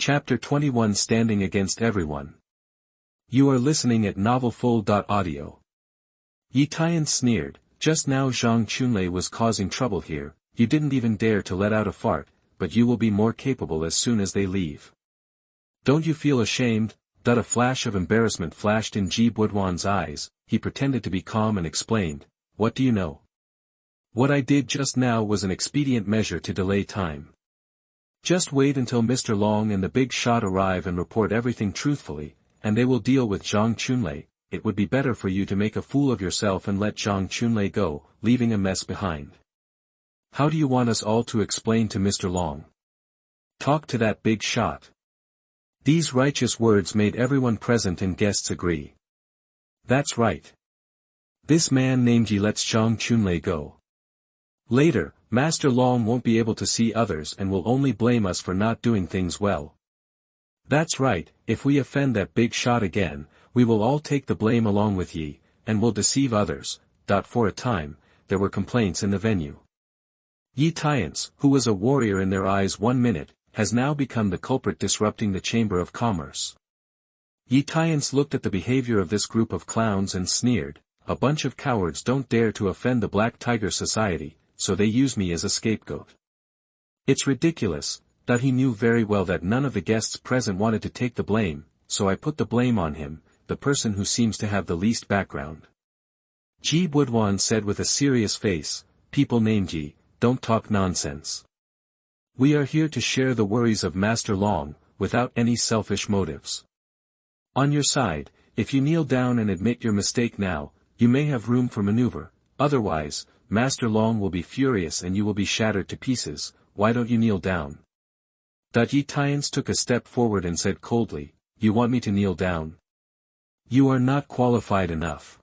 Chapter 21 Standing Against Everyone. You are listening at novelfull.audio. Ye Tiance sneered, just now Zhang Xiaohu was causing trouble here, you didn't even dare to let out a fart, but you will be more capable as soon as they leave. Don't you feel ashamed? A flash of embarrassment flashed in Ji Buduan's eyes. He pretended to be calm and explained, what do you know? What I did just now was an expedient measure to delay time. Just wait until Mr. Long and the big shot arrive and report everything truthfully, and they will deal with Zhang Xiaohu. It would be better for you to make a fool of yourself and let Zhang Xiaohu go, leaving a mess behind. How do you want us all to explain to Mr. Long? Talk to that big shot. These righteous words made everyone present and guests agree. That's right. This man named Yi lets Zhang Xiaohu go. Later, Master Long won't be able to see others and will only blame us for not doing things well. That's right, if we offend that big shot again, we will all take the blame along with Yi, and will deceive others. For a time, there were complaints in the venue. Ye Tiance, who was a warrior in their eyes 1 minute, has now become the culprit disrupting the Chamber of Commerce. Ye Tiance looked at the behavior of this group of clowns and sneered, a bunch of cowards don't dare to offend the Black Tiger Society, so they use me as a scapegoat. It's ridiculous. He knew very well that none of the guests present wanted to take the blame, so I put the blame on him, the person who seems to have the least background. Ji Buduan said with a serious face, people named Yi, don't talk nonsense. We are here to share the worries of Master Long, without any selfish motives. On your side, if you kneel down and admit your mistake now, you may have room for maneuver, otherwise, Master Long will be furious and you will be shattered to pieces. Why don't you kneel down? Ye Tiance took a step forward and said coldly, you want me to kneel down? You are not qualified enough.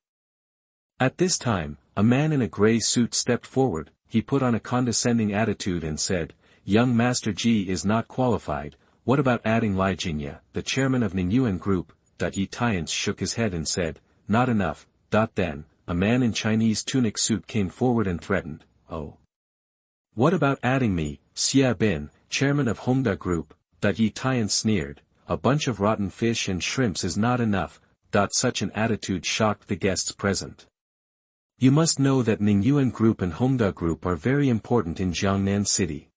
At this time, a man in a grey suit stepped forward. He put on a condescending attitude and said, young Master Ji is not qualified, what about adding Li Jingye, the chairman of Ningyuan Group? Ye Tiance shook his head and said, not enough. Then, a man in Chinese tunic suit came forward and threatened, oh. What about adding me, Xia Bin, chairman of Hongda Group? Ye Tiance sneered, a bunch of rotten fish and shrimps is not enough. Such an attitude shocked the guests present. You must know that Ningyuan Group and Hongda Group are very important in Jiangnan City.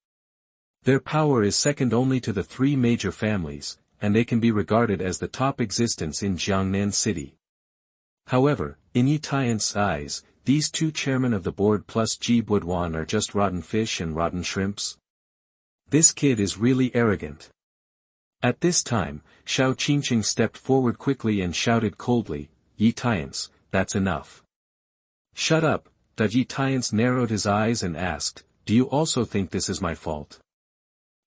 Their power is second only to the 3 major families, and they can be regarded as the top existence in Jiangnan City. However, in Ye Tiance's eyes, these 2 chairmen of the board plus Ji Buduan are just rotten fish and rotten shrimps. This kid is really arrogant. At this time, Xiao Qingcheng stepped forward quickly and shouted coldly, Ye Tiance, that's enough. Shut up. Ye Tiance narrowed his eyes and asked, do you also think this is my fault?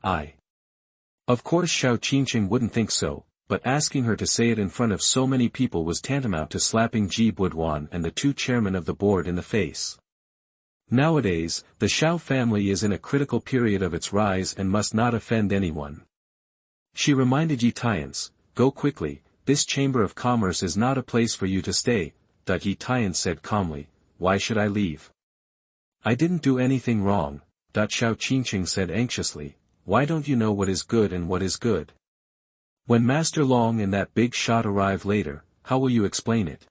Of course Xiao Qingcheng wouldn't think so, but asking her to say it in front of so many people was tantamount to slapping Ji Buduan and the 2 chairmen of the board in the face. Nowadays, the Xiao family is in a critical period of its rise and must not offend anyone. She reminded Ye Tiance, go quickly, this Chamber of Commerce is not a place for you to stay. Ye Tiance said calmly, why should I leave? I didn't do anything wrong. Xiao Qingcheng said anxiously, why don't you know what is good and what is good? When Master Long and that big shot arrive later, how will you explain it?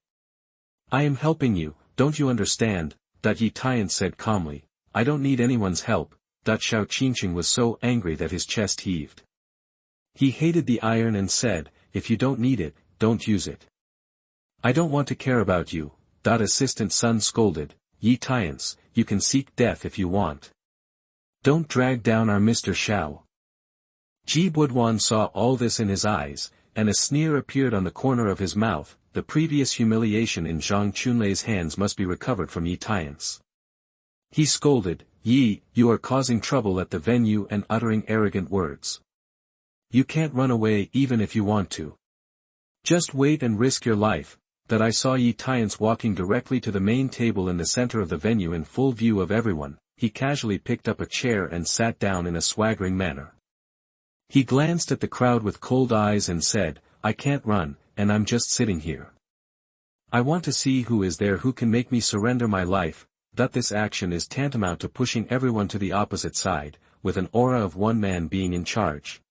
I am helping you, don't you understand? Ye Tiance said calmly, I don't need anyone's help. Xiao Qingcheng was so angry that his chest heaved. He hated the iron and said, if you don't need it, don't use it. I don't want to care about you. Assistant Sun scolded, Ye Tiance, you can seek death if you want. Don't drag down our Mr. Xiao. Ji Buduan saw all this in his eyes, and a sneer appeared on the corner of his mouth. The previous humiliation in Zhang Xiaohu's hands must be recovered from Ye Tiance. He scolded, Yi, you are causing trouble at the venue and uttering arrogant words. You can't run away even if you want to. Just wait and risk your life. I saw Ye Tiance walking directly to the main table in the center of the venue in full view of everyone. He casually picked up a chair and sat down in a swaggering manner. He glanced at the crowd with cold eyes and said, I can't run, and I'm just sitting here. I want to see who is there who can make me surrender my life. This action is tantamount to pushing everyone to the opposite side, with an aura of one man being in charge.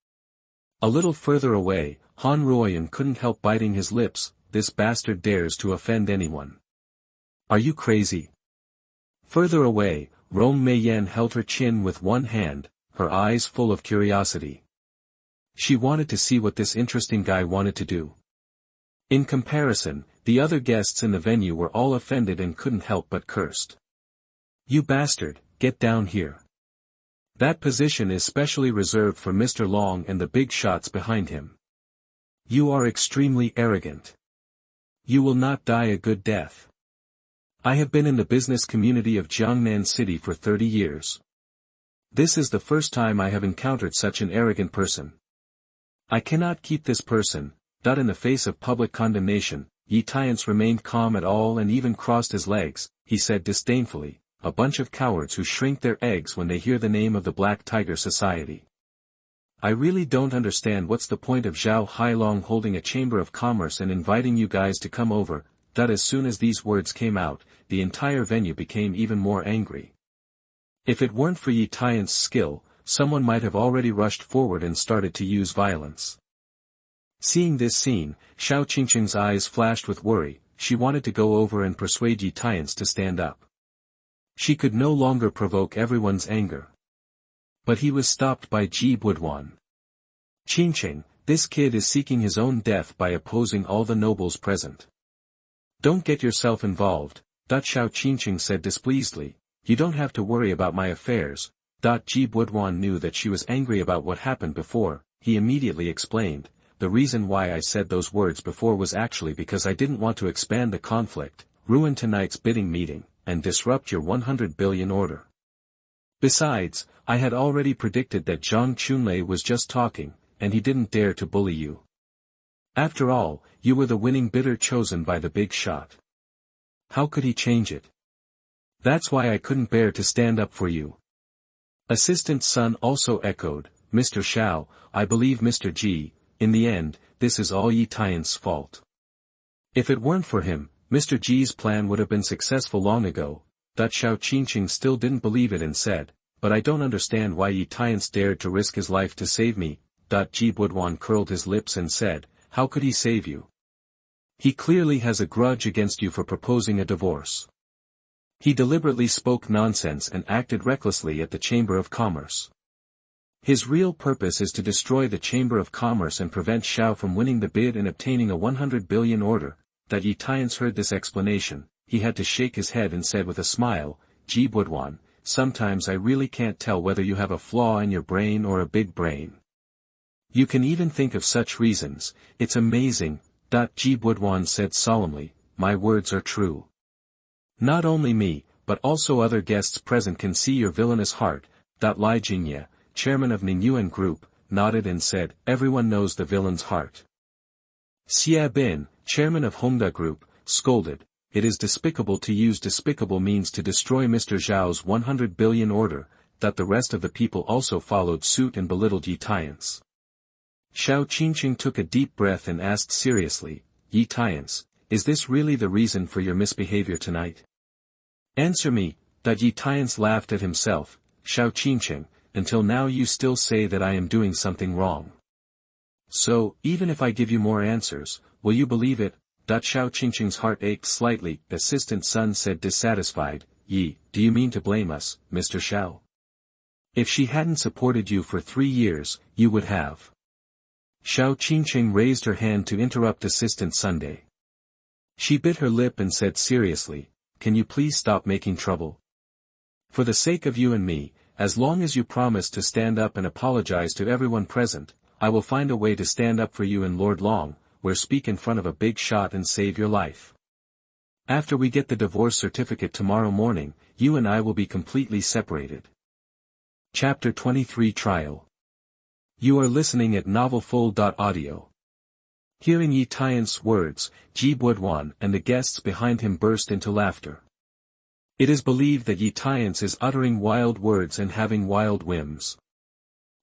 A little further away, Han Ruoyun couldn't help biting his lips. This bastard dares to offend anyone. Are you crazy? Further away, Rong Meiyan held her chin with one hand, her eyes full of curiosity. She wanted to see what this interesting guy wanted to do. In comparison, the other guests in the venue were all offended and couldn't help but cursed. You bastard, get down here. That position is specially reserved for Mr. Long and the big shots behind him. You are extremely arrogant. You will not die a good death. I have been in the business community of Jiangnan City for 30 years. This is the first time I have encountered such an arrogant person. I cannot keep this person. In the face of public condemnation, Ye Tiance remained calm at all and even crossed his legs. He said disdainfully, a bunch of cowards who shrink their eggs when they hear the name of the Black Tiger Society. I really don't understand what's the point of Zhao Hailong holding a chamber of commerce and inviting you guys to come over. As soon as these words came out, the entire venue became even more angry. If it weren't for Ye Tiance's skill, someone might have already rushed forward and started to use violence. Seeing this scene, Xiao Qingcheng's eyes flashed with worry. She wanted to go over and persuade Ye Tiance to stand up. She could no longer provoke everyone's anger. But he was stopped by Ji Buduan. Qingcheng, this kid is seeking his own death by opposing all the nobles present. Don't get yourself involved, Xiao Qingcheng said displeasedly. You don't have to worry about my affairs. Ji Buduan knew that she was angry about what happened before. He immediately explained, the reason why I said those words before was actually because I didn't want to expand the conflict, ruin tonight's bidding meeting, and disrupt your 100 billion order. Besides, I had already predicted that Zhang Xiaohu was just talking, and he didn't dare to bully you. After all, you were the winning bidder chosen by the big shot. How could he change it? That's why I couldn't bear to stand up for you. Assistant Sun also echoed, Mr. Xiao, I believe Mr. Ji, in the end, this is all Ye Tiance's fault. If it weren't for him, Mr. Ji's plan would have been successful long ago. Xiao Qingcheng still didn't believe it and said, but I don't understand why Ye Tiance dared to risk his life to save me. Ji Buduan curled his lips and said, how could he save you? He clearly has a grudge against you for proposing a divorce. He deliberately spoke nonsense and acted recklessly at the Chamber of Commerce. His real purpose is to destroy the Chamber of Commerce and prevent Xiao from winning the bid and obtaining a 100 billion order. Ye Tiance heard this explanation, he had to shake his head and said with a smile, Ji Buduan, sometimes I really can't tell whether you have a flaw in your brain or a big brain. You can even think of such reasons, it's amazing. Ji Buduan said solemnly, my words are true. Not only me, but also other guests present can see your villainous heart. Li Jingye, chairman of Ningyuan Group, nodded and said, everyone knows the villain's heart. Xia Bin, chairman of Hongda Group, scolded, it is despicable to use despicable means to destroy Mr. Zhao's 100 billion order. The rest of the people also followed suit and belittled Ye Tiance. Xiao Qingcheng took a deep breath and asked seriously, Ye Tiance, is this really the reason for your misbehavior tonight? Answer me. Ye Tiance laughed at himself, Xiao Qingcheng, until now you still say that I am doing something wrong. So, even if I give you more answers, will you believe it? Xiao Qingcheng's heart ached slightly. Assistant Sun said dissatisfied, Yi, do you mean to blame us, Mr. Xiao? If she hadn't supported you for 3 years, you would have. Xiao Qingcheng raised her hand to interrupt Assistant Sunday. She bit her lip and said seriously, can you please stop making trouble? For the sake of you and me, as long as you promise to stand up and apologize to everyone present, I will find a way to stand up for you and Lord Long, where speak in front of a big shot and save your life. After we get the divorce certificate tomorrow morning, you and I will be completely separated. Chapter 23 Trial. You are listening at novelfull.audio. Hearing Ye Tiance's words, Ji Buduan and the guests behind him burst into laughter. It is believed that Ye Tiance is uttering wild words and having wild whims.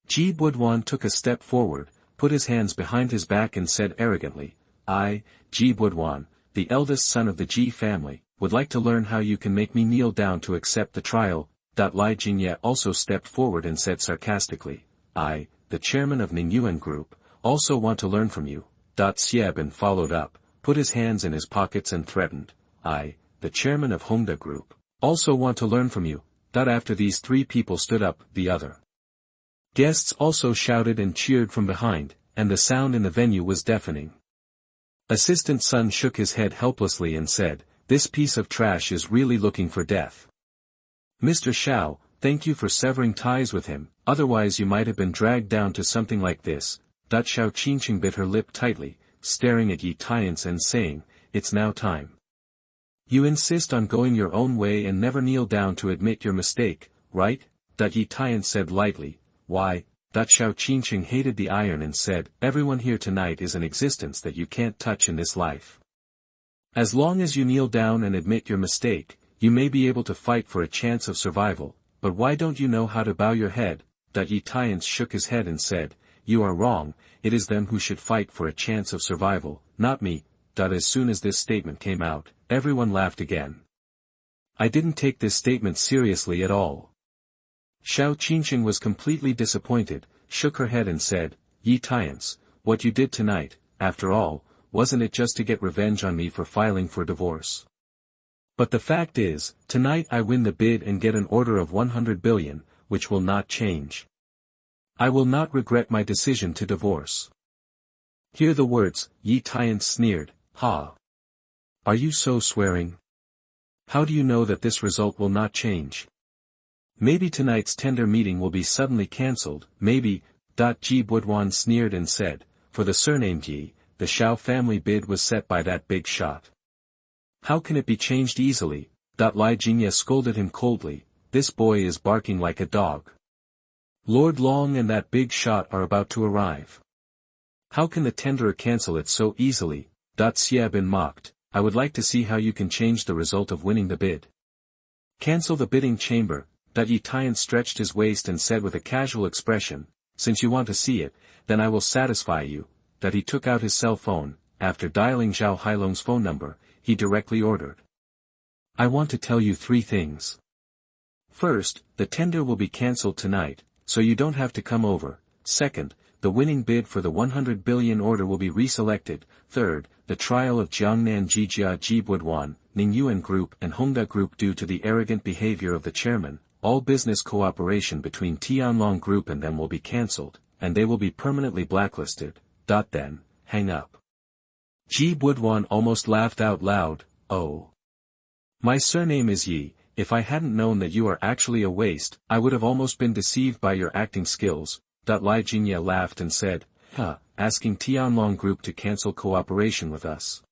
Ji Buduan took a step forward, put his hands behind his back and said arrogantly, I, Ji Buduan, the eldest son of the Ji family, would like to learn how you can make me kneel down to accept the trial. Li Jingye also stepped forward and said sarcastically, I, the chairman of Ningyuan Group, also want to learn from you. Xiaobin followed up, put his hands in his pockets and threatened, I, the chairman of Hongda Group, also want to learn from you. After these three people stood up, the other guests also shouted and cheered from behind, and the sound in the venue was deafening. Assistant Sun shook his head helplessly and said, this piece of trash is really looking for death. Mr. Xiao, thank you for severing ties with him, otherwise you might have been dragged down to something like this. Xiao Qingcheng bit her lip tightly, staring at Ye Tiance and saying, it's now time. You insist on going your own way and never kneel down to admit your mistake, right? Ye Tiance said lightly, why? Xiao Qingcheng hated the iron and said, everyone here tonight is an existence that you can't touch in this life. As long as you kneel down and admit your mistake, you may be able to fight for a chance of survival, but why don't you know how to bow your head? Ye Tiance shook his head and said, you are wrong, it is them who should fight for a chance of survival, not me. As soon as this statement came out, everyone laughed again. I didn't take this statement seriously at all. Xiao Qingcheng was completely disappointed, shook her head and said, Ye Tiance, what you did tonight, after all, wasn't it just to get revenge on me for filing for divorce? But the fact is, tonight I win the bid and get an order of 100 billion, which will not change. I will not regret my decision to divorce. Hear the words, Ye Tiance sneered, ha. Are you so swearing? How do you know that this result will not change? Maybe tonight's tender meeting will be suddenly cancelled, maybe. Ji Buduan sneered and said, for the surname Ji, the Xiao family bid was set by that big shot. How can it be changed easily? Li Jingye scolded him coldly, this boy is barking like a dog. Lord Long and that big shot are about to arrive. How can the tenderer cancel it so easily? Xiaobin mocked, I would like to see how you can change the result of winning the bid. Cancel the bidding chamber. Ye Tiance stretched his waist and said with a casual expression, since you want to see it, then I will satisfy you. He took out his cell phone, after dialing Zhao Hailong's phone number, he directly ordered. I want to tell you 3 things. First, the tender will be cancelled tonight, so you don't have to come over. Second, the winning bid for the 100 billion order will be reselected. Third, the trial of Jiangnan Jijia Ji Buduan, Ningyuan Group and Hongda Group due to the arrogant behavior of the chairman, all business cooperation between Tianlong Group and them will be cancelled, and they will be permanently blacklisted. Then, hang up. Ji Buduan almost laughed out loud, oh. My surname is Yi, if I hadn't known that you are actually a waste, I would have almost been deceived by your acting skills. Li Jingye laughed and said, asking Tianlong Group to cancel cooperation with us.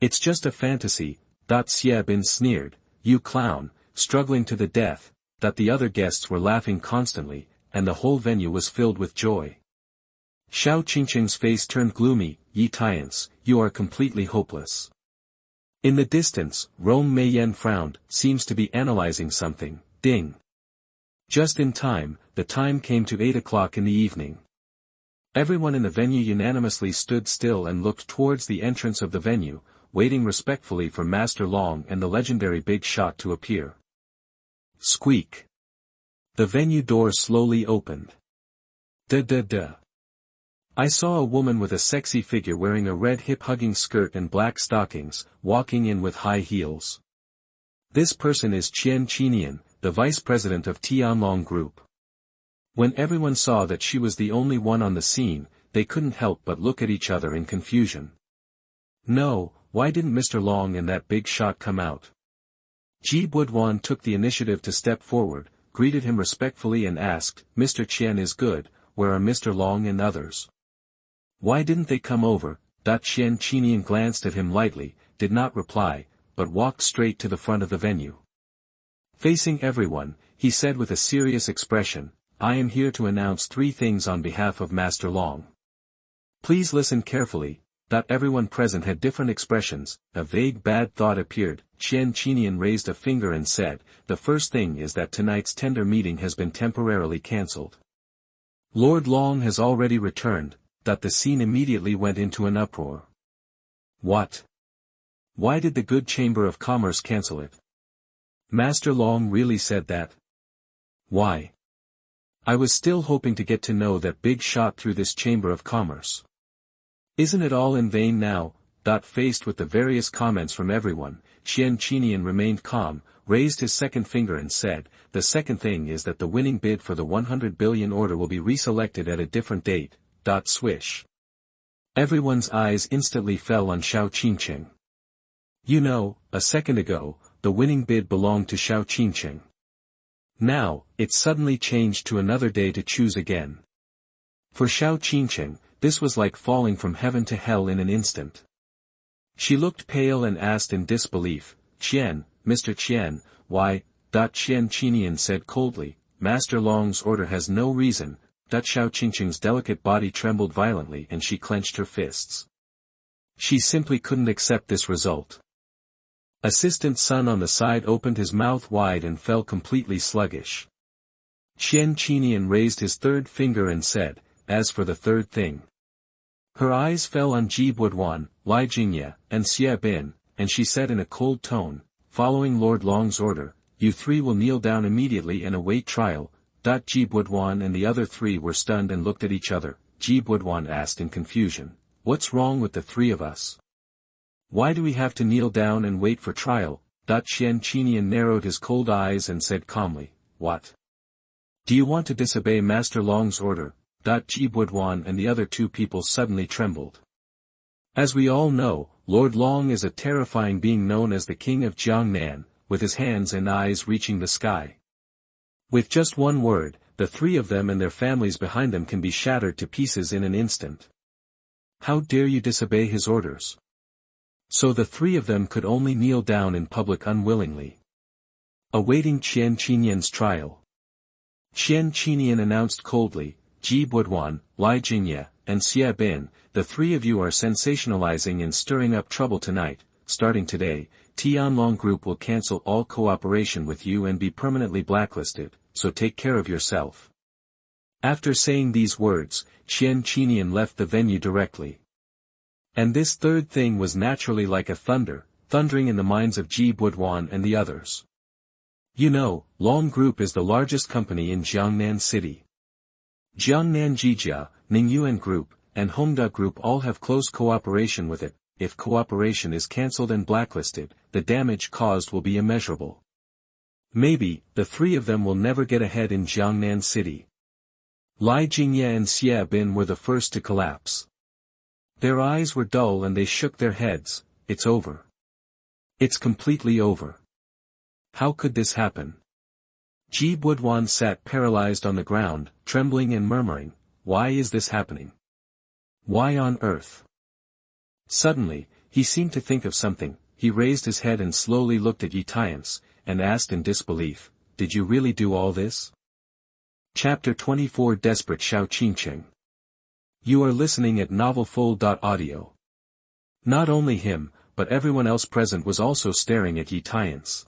It's just a fantasy. Xiaobin sneered, you clown, struggling to the death. The other guests were laughing constantly, and the whole venue was filled with joy. Xiao Qingcheng's face turned gloomy, Ye Tiance, you are completely hopeless. In the distance, Rong Meiyan frowned, seems to be analyzing something, ding. Just in time, the time came to 8 o'clock in the evening. Everyone in the venue unanimously stood still and looked towards the entrance of the venue, waiting respectfully for Master Long and the legendary big shot to appear. Squeak. The venue door slowly opened. I saw a woman with a sexy figure wearing a red hip-hugging skirt and black stockings, walking in with high heels. This person is Qian Qinian, the vice president of Tianlong Group. When everyone saw that she was the only one on the scene, they couldn't help but look at each other in confusion. No, why didn't Mr. Long and that big shot come out? Ji Buduan took the initiative to step forward, greeted him respectfully and asked, Mr. Qian is good, where are Mr. Long and others? Why didn't they come over? Qian Qinian glanced at him lightly, did not reply, but walked straight to the front of the venue. Facing everyone, he said with a serious expression, I am here to announce 3 things on behalf of Master Long. Please listen carefully. Everyone present had different expressions. A vague bad thought appeared. Qian Qinian raised a finger and said, the first thing is that tonight's tender meeting has been temporarily cancelled. Lord Long has already returned. The scene immediately went into an uproar. What? Why did the good Chamber of Commerce cancel it? Master Long really said that? Why? I was still hoping to get to know that big shot through this chamber of commerce. Isn't it all in vain now? Faced with the various comments from everyone, Xian Qingyan remained calm, raised his second finger and said, the second thing is that the winning bid for the 100 billion order will be reselected at a different date. Swish. Everyone's eyes instantly fell on Xiao Qingcheng. You know, a second ago, the winning bid belonged to Xiao Qingcheng. Now, it suddenly changed to another day to choose again. For Xiao Qingcheng, this was like falling from heaven to hell in an instant. She looked pale and asked in disbelief, Qian, Mr. Qian, why? Qian Qingyan said coldly, Master Long's order has no reason. Xiao Qingcheng's delicate body trembled violently and she clenched her fists. She simply couldn't accept this result. Assistant Sun on the side opened his mouth wide and fell completely sluggish. Xian Qingyan raised his third finger and said, as for the third thing. Her eyes fell on Ji Buduan, Li Jingye, and Xie Bin, and she said in a cold tone, following Lord Long's order, you three will kneel down immediately and await trial. Ji Buduan and the other three were stunned and looked at each other. Ji Buduan asked in confusion, what's wrong with the three of us? Why do we have to kneel down and wait for trial? Xian Qingyan narrowed his cold eyes and said calmly, what? Do you want to disobey Master Long's order? Ji Buduan and the other two people suddenly trembled. As we all know, Lord Long is a terrifying being known as the King of Jiangnan, with his hands and eyes reaching the sky. With just one word, the three of them and their families behind them can be shattered to pieces in an instant. How dare you disobey his orders? So the three of them could only kneel down in public unwillingly. Awaiting Qian Qingyan's trial. Qian Qingyan announced coldly, Ji Buduan, Li Jingye, and Xie Bin, the three of you are sensationalizing and stirring up trouble tonight. Starting today, Tianlong Group will cancel all cooperation with you and be permanently blacklisted, so take care of yourself. After saying these words, Xian Qingyan left the venue directly. And this third thing was naturally like a thundering in the minds of Ji Buduan and the others. You know, Long Group is the largest company in Jiangnan City. Jiangnan Jijia, Ningyuan Group, and Hongda Group all have close cooperation with it. If cooperation is cancelled and blacklisted, the damage caused will be immeasurable. Maybe, the three of them will never get ahead in Jiangnan City. Li Jingye and Xie Bin were the first to collapse. Their eyes were dull and they shook their heads. It's over. It's completely over. How could this happen? Ji Buduan sat paralyzed on the ground, trembling and murmuring, why is this happening? Why on earth? Suddenly, he seemed to think of something. He raised his head and slowly looked at Ye Tiance, and asked in disbelief, did you really do all this? Chapter 24 Desperate Xiao Qingcheng. You are listening at novelfull.audio. Not only him, but everyone else present was also staring at Ye Tiance.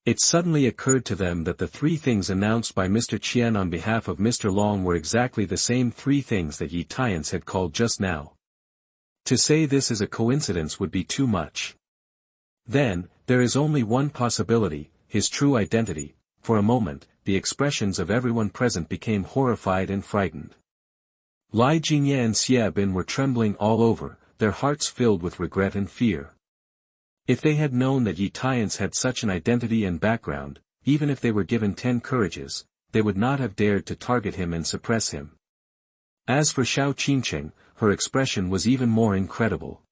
It suddenly occurred to them that the three things announced by Mr. Qian on behalf of Mr. Long were exactly the same three things that Ye Tiance had called just now. To say this is a coincidence would be too much. Then, there is only one possibility, his true identity. For a moment, the expressions of everyone present became horrified and frightened. Li Jingye and Xie Bin were trembling all over, their hearts filled with regret and fear. If they had known that Ye Tiance had such an identity and background, even if they were given 10 courages, they would not have dared to target him and suppress him. As for Xiao Qingcheng, her expression was even more incredible.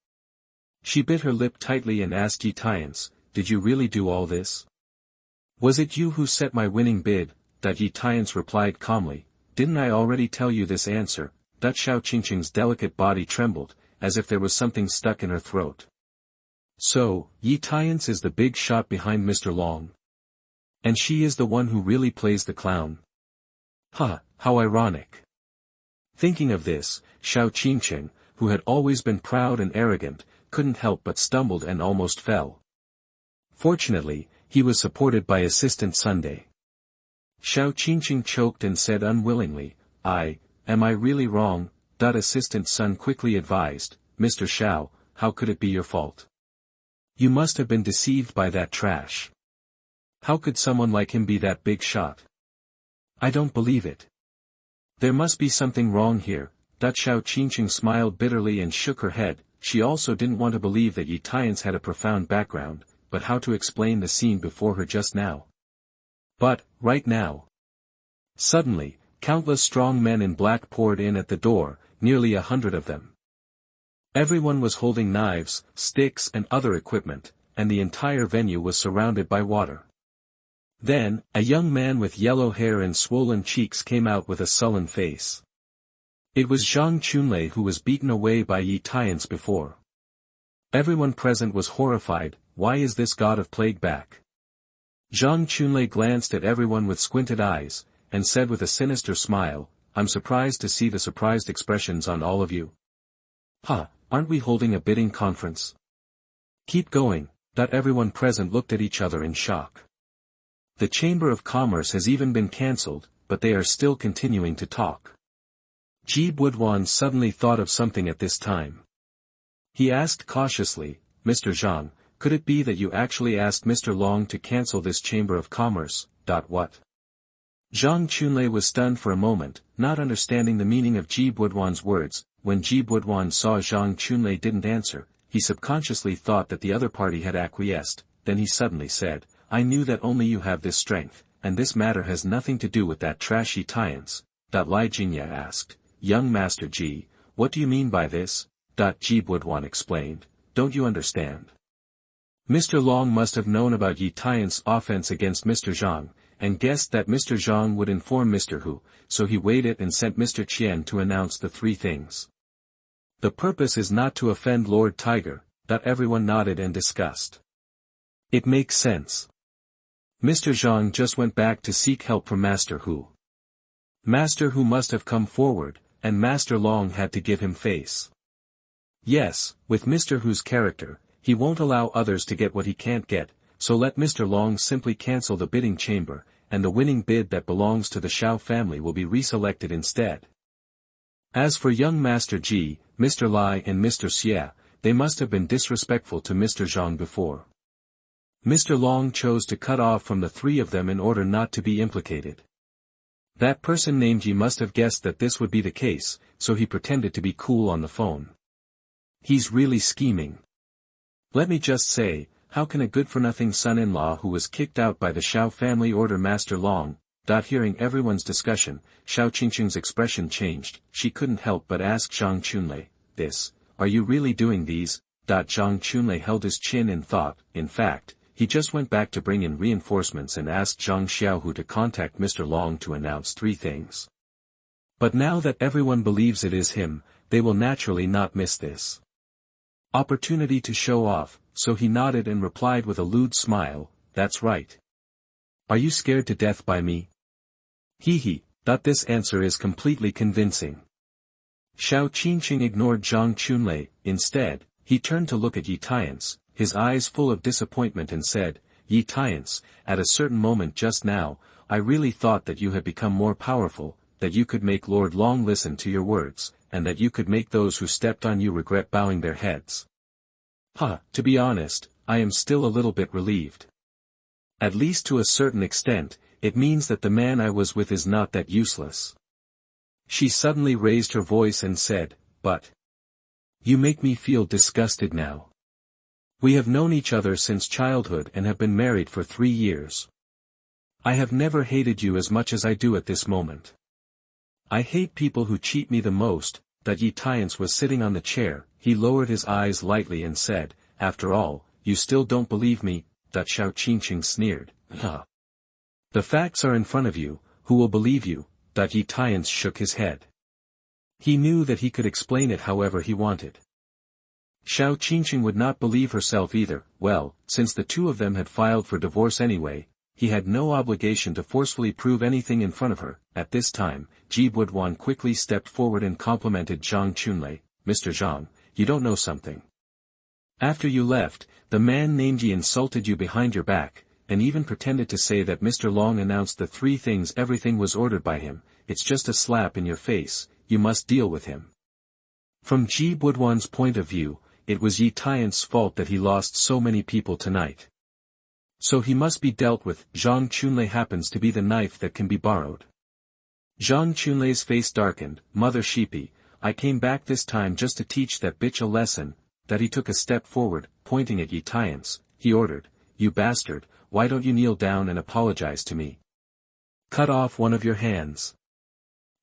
She bit her lip tightly and asked Ye Tiance, did you really do all this? Was it you who set my winning bid? Ye Tiance replied calmly, didn't I already tell you this answer? Xiao Qingcheng's delicate body trembled, as if there was something stuck in her throat. So, Ye Tiance is the big shot behind Mr. Long. And she is the one who really plays the clown. Ha, how ironic. Thinking of this, Xiao Qingcheng, who had always been proud and arrogant, couldn't help but stumbled and almost fell. Fortunately, he was supported by Assistant Sunday. Xiao Qingcheng choked and said unwillingly, am I really wrong? Assistant Sun quickly advised, Mr. Xiao, how could it be your fault? You must have been deceived by that trash. How could someone like him be that big shot? I don't believe it. There must be something wrong here. Xiao Qingcheng smiled bitterly and shook her head. She also didn't want to believe that Ye Tiance had a profound background, but how to explain the scene before her just now? But, right now. Suddenly, countless strong men in black poured in at the door, nearly 100 of them. Everyone was holding knives, sticks and other equipment, and the entire venue was surrounded by water. Then, a young man with yellow hair and swollen cheeks came out with a sullen face. It was Zhang Xiaohu who was beaten away by Ye Tiance before. Everyone present was horrified. Why is this god of plague back? Zhang Xiaohu glanced at everyone with squinted eyes, and said with a sinister smile, I'm surprised to see the surprised expressions on all of you. Aren't we holding a bidding conference? Keep going. Everyone present looked at each other in shock. The Chamber of Commerce has even been cancelled, but they are still continuing to talk. Ji Buduan suddenly thought of something at this time. He asked cautiously, Mr. Zhang, could it be that you actually asked Mr. Long to cancel this Chamber of Commerce? What? Zhang Xiaohu was stunned for a moment, not understanding the meaning of Ji Buduan's words. When Ji Buduan saw Zhang Xiaohu didn't answer, he subconsciously thought that the other party had acquiesced. Then he suddenly said, I knew that only you have this strength, and this matter has nothing to do with that trash Ye Tiance. Li Jingye asked, Young Master Ji, what do you mean by this? Ji Buduan explained, don't you understand? Mr. Long must have known about Ye Tiance's offense against Mr. Zhang, and guessed that Mr. Zhang would inform Mr. Hu, so he waited and sent Mr. Qian to announce the three things. The purpose is not to offend Lord Tiger. Everyone nodded and discussed. It makes sense. Mr. Zhang just went back to seek help from Master Hu. Master Hu must have come forward, and Master Long had to give him face. Yes, with Mr. Hu's character, he won't allow others to get what he can't get, so let Mr. Long simply cancel the bidding chamber, and the winning bid that belongs to the Xiao family will be reselected instead. As for young Master Ji, Mr. Lai and Mr. Xie, they must have been disrespectful to Mr. Zhang before. Mr. Long chose to cut off from the three of them in order not to be implicated. That person named Yi must have guessed that this would be the case, so he pretended to be cool on the phone. He's really scheming. Let me just say, how can a good-for-nothing son-in-law who was kicked out by the Xiao family order Master Long? Hearing everyone's discussion, Xiao Qingcheng's expression changed. She couldn't help but ask Zhang Xiaohu, are you really doing these? Zhang Xiaohu held his chin in thought. In fact, he just went back to bring in reinforcements and asked Zhang Xiaohu to contact Mr. Long to announce three things. But now that everyone believes it is him, they will naturally not miss this opportunity to show off, so he nodded and replied with a lewd smile, that's right. Are you scared to death by me? This answer is completely convincing. Xiao Qingcheng ignored Zhang Xiaohu. Instead, he turned to look at Ye Tiance, his eyes full of disappointment and said, Ye Tiance, at a certain moment just now, I really thought that you had become more powerful, that you could make Lord Long listen to your words, and that you could make those who stepped on you regret bowing their heads. To be honest, I am still a little bit relieved. At least to a certain extent, it means that the man I was with is not that useless. She suddenly raised her voice and said, but you make me feel disgusted now. We have known each other since childhood and have been married for 3 years. I have never hated you as much as I do at this moment. I hate people who cheat me the most. Ye Tiance was sitting on the chair. He lowered his eyes lightly and said, after all, you still don't believe me? Xiao Qingcheng sneered. The facts are in front of you, who will believe you? Ye Tiance shook his head. He knew that he could explain it however he wanted. Xiao Qingcheng would not believe herself either. Well, since the two of them had filed for divorce anyway, he had no obligation to forcefully prove anything in front of her. At this time, Ji Buduan quickly stepped forward and complimented Zhang Xiaohu. Mr. Zhang, you don't know something. After you left, the man named Yi insulted you behind your back, and even pretended to say that Mr. Long announced the three things everything was ordered by him. It's just a slap in your face, you must deal with him. From Ji Buduan's point of view, it was Ye Tiance's fault that he lost so many people tonight. So he must be dealt with. Zhang Xiaohu happens to be the knife that can be borrowed. Zhang Qunlei's face darkened. Mother sheepy, I came back this time just to teach that bitch a lesson. That he took a step forward, pointing at Ye Tiance, he ordered, you bastard, why don't you kneel down and apologize to me? Cut off one of your hands.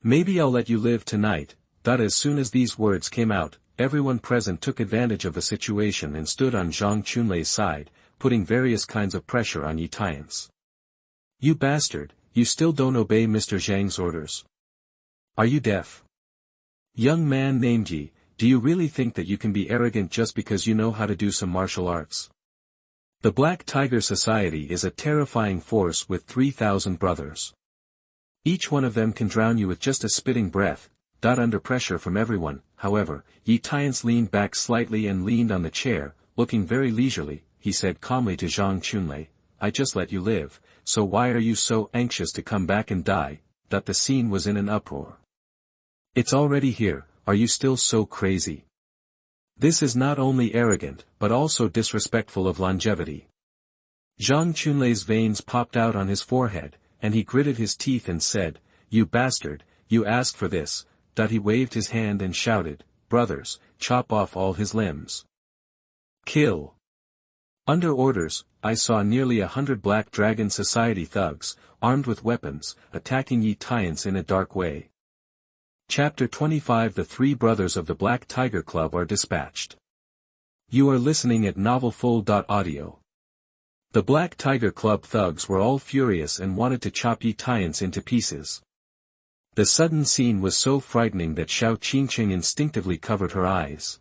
Maybe I'll let you live tonight. As soon as these words came out, everyone present took advantage of the situation and stood on Zhang Qunlei's side, putting various kinds of pressure on Ye Tiance. You bastard, you still don't obey Mr. Zhang's orders. Are you deaf? Young man named Ye, do you really think that you can be arrogant just because you know how to do some martial arts? The Black Tiger Society is a terrifying force with 3,000 brothers. Each one of them can drown you with just a spitting breath. Under pressure from everyone, however, Ye Tiance leaned back slightly and leaned on the chair, looking very leisurely. He said calmly to Zhang Qunlei, I just let you live, so why are you so anxious to come back and die? The scene was in an uproar. It's already here, are you still so crazy? This is not only arrogant, but also disrespectful of longevity. Zhang Qunlei's veins popped out on his forehead, and he gritted his teeth and said, you bastard, you asked for this. He waved his hand and shouted, brothers, chop off all his limbs. Kill. Under orders, I saw nearly 100 Black Dragon Society thugs, armed with weapons, attacking Ye Tiance in a dark way. Chapter 25 The three brothers of the Black Tiger Club are dispatched. You are listening at novelfull.audio. The Black Tiger Club thugs were all furious and wanted to chop Ye Tiance into pieces. The sudden scene was so frightening that Xiao Qingcheng instinctively covered her eyes.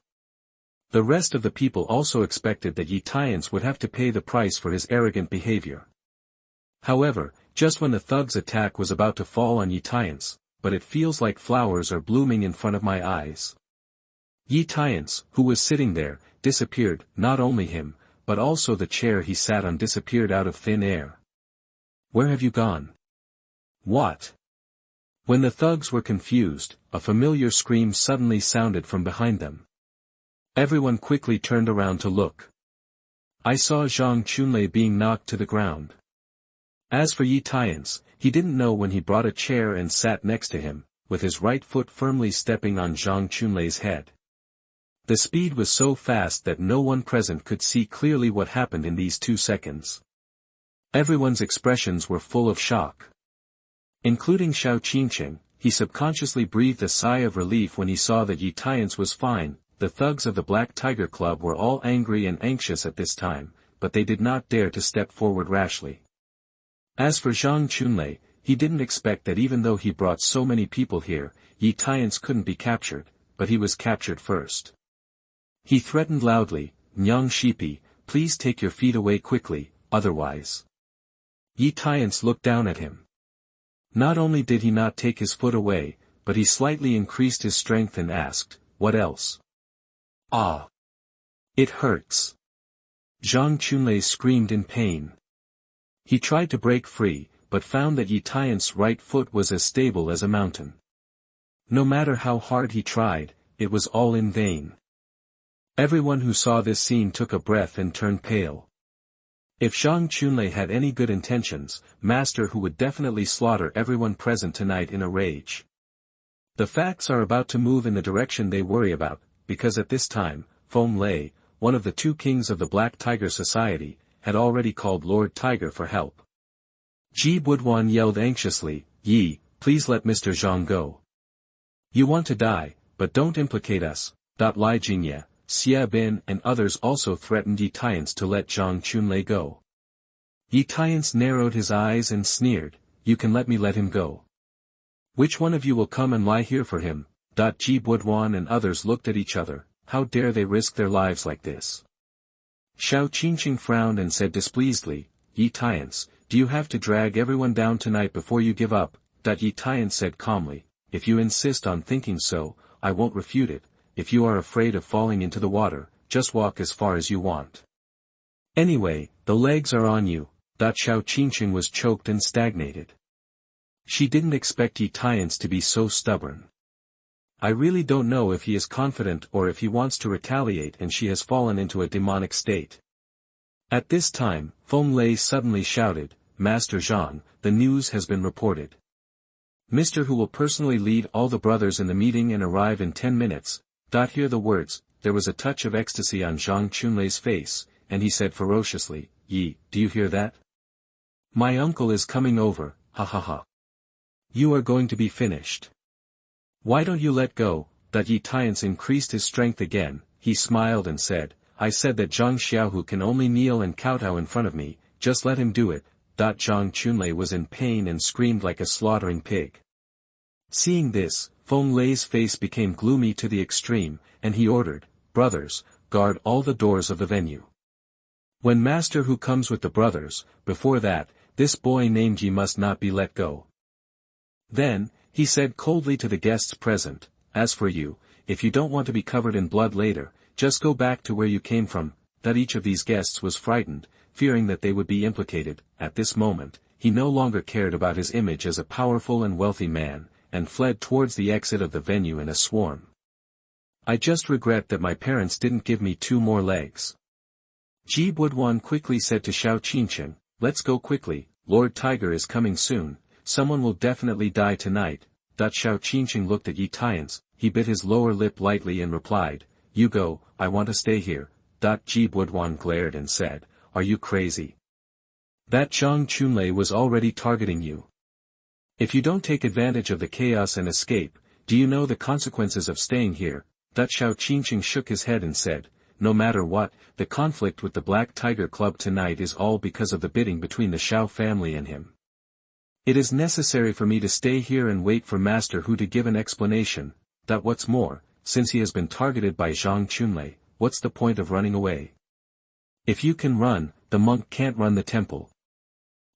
The rest of the people also expected that Ye Tiance would have to pay the price for his arrogant behavior. However, just when the thugs' attack was about to fall on Ye Tiance, but it feels like flowers are blooming in front of my eyes. Ye Tiance, who was sitting there, disappeared. Not only him, but also the chair he sat on disappeared out of thin air. Where have you gone? What? When the thugs were confused, a familiar scream suddenly sounded from behind them. Everyone quickly turned around to look. I saw Zhang Qunlei being knocked to the ground. As for Ye Tiance, he didn't know when he brought a chair and sat next to him, with his right foot firmly stepping on Zhang Qunlei's head. The speed was so fast that no one present could see clearly what happened in these 2 seconds. Everyone's expressions were full of shock. Including Xiao Qingcheng, he subconsciously breathed a sigh of relief when he saw that Ye Tiance was fine. The thugs of the Black Tiger Club were all angry and anxious at this time, but they did not dare to step forward rashly. As for Zhang Qunlei, he didn't expect that even though he brought so many people here, Ye Tiance couldn't be captured, but he was captured first. He threatened loudly, Nyang Sheepy, please take your feet away quickly, otherwise. Ye Tiance looked down at him. Not only did he not take his foot away, but he slightly increased his strength and asked, what else? Ah! It hurts. Zhang Qunlei screamed in pain. He tried to break free, but found that Ye Tiance's right foot was as stable as a mountain. No matter how hard he tried, it was all in vain. Everyone who saw this scene took a breath and turned pale. If Zhang Qunlei had any good intentions, master who would definitely slaughter everyone present tonight in a rage. The facts are about to move in the direction they worry about, because at this time, Feng Lei, one of the 2 kings of the Black Tiger Society, had already called Lord Tiger for help. Ji Buduan yelled anxiously, Yi, please let Mr. Zhang go. You want to die, but don't implicate us. Li Jingye, Xia Bin and others also threatened Ye Tiance to let Zhang Qunlei go. Ye Tiance narrowed his eyes and sneered, you can let me let him go. Which one of you will come and lie here for him? Ji Buduan and others looked at each other, how dare they risk their lives like this? Xiao Qingcheng frowned and said displeasedly, Ye Tiance, do you have to drag everyone down tonight before you give up? Ye Tiance said calmly, if you insist on thinking so, I won't refute it. If you are afraid of falling into the water, just walk as far as you want. Anyway, the legs are on you. Xiao Qingcheng was choked and stagnated. She didn't expect Ye Tiance to be so stubborn. I really don't know if he is confident or if he wants to retaliate and she has fallen into a demonic state. At this time, Feng Lei suddenly shouted, Master Zhang, the news has been reported. Mr. Who will personally lead all the brothers in the meeting and arrive in 10 minutes. Hear the words, there was a touch of ecstasy on Zhang Xiaohu's face, and he said ferociously, Yi, do you hear that? My uncle is coming over, ha ha ha. You are going to be finished. Why don't you let go? Ye Tiance increased his strength again, he smiled and said, I said that Zhang Xiaohu can only kneel and kowtow in front of me, just let him do it. Zhang Qianlei was in pain and screamed like a slaughtering pig. Seeing this, Feng Lei's face became gloomy to the extreme, and he ordered, brothers, guard all the doors of the venue. When Master Who comes with the brothers, before that, this boy named Yi must not be let go. Then, he said coldly to the guests present, as for you, if you don't want to be covered in blood later, just go back to where you came from. Each of these guests was frightened, fearing that they would be implicated. At this moment, he no longer cared about his image as a powerful and wealthy man, and fled towards the exit of the venue in a swarm. I just regret that my parents didn't give me 2 more legs. Ji Buduan quickly said to Xiao Qingcheng, let's go quickly, Lord Tiger is coming soon, someone will definitely die tonight. Xiao Qingcheng looked at Ye Tiance, he bit his lower lip lightly and replied, you go, I want to stay here. Ji Buduan glared and said, are you crazy? That Zhang Qianlei was already targeting you. If you don't take advantage of the chaos and escape, do you know the consequences of staying here? Xiao Qingcheng shook his head and said, no matter what, the conflict with the Black Tiger Club tonight is all because of the bidding between the Xiao family and him. It is necessary for me to stay here and wait for Master Hu to give an explanation. What's more, since he has been targeted by Zhang Qianlei, what's the point of running away? If you can run, the monk can't run the temple.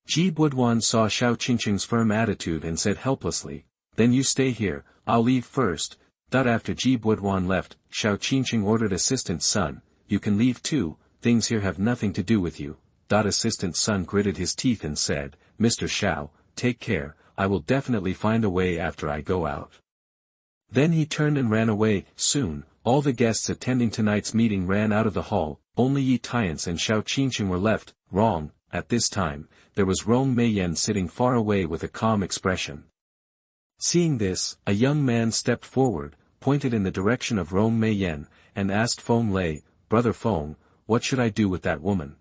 Ji Buduan saw Xiao Qingcheng's firm attitude and said helplessly, then you stay here, I'll leave first. After Ji Buduan left, Xiao Qingcheng ordered Assistant Sun, you can leave too, things here have nothing to do with you. Assistant Sun gritted his teeth and said, Mr. Xiao, take care, I will definitely find a way after I go out. Then he turned and ran away. Soon, all the guests attending tonight's meeting ran out of the hall, only Ye Tiance and Xiao Qingcheng were left. Wrong, at this time, there was Rong Meiyan sitting far away with a calm expression. Seeing this, a young man stepped forward, pointed in the direction of Rong Meiyan, and asked Feng Lei, Brother Feng, what should I do with that woman?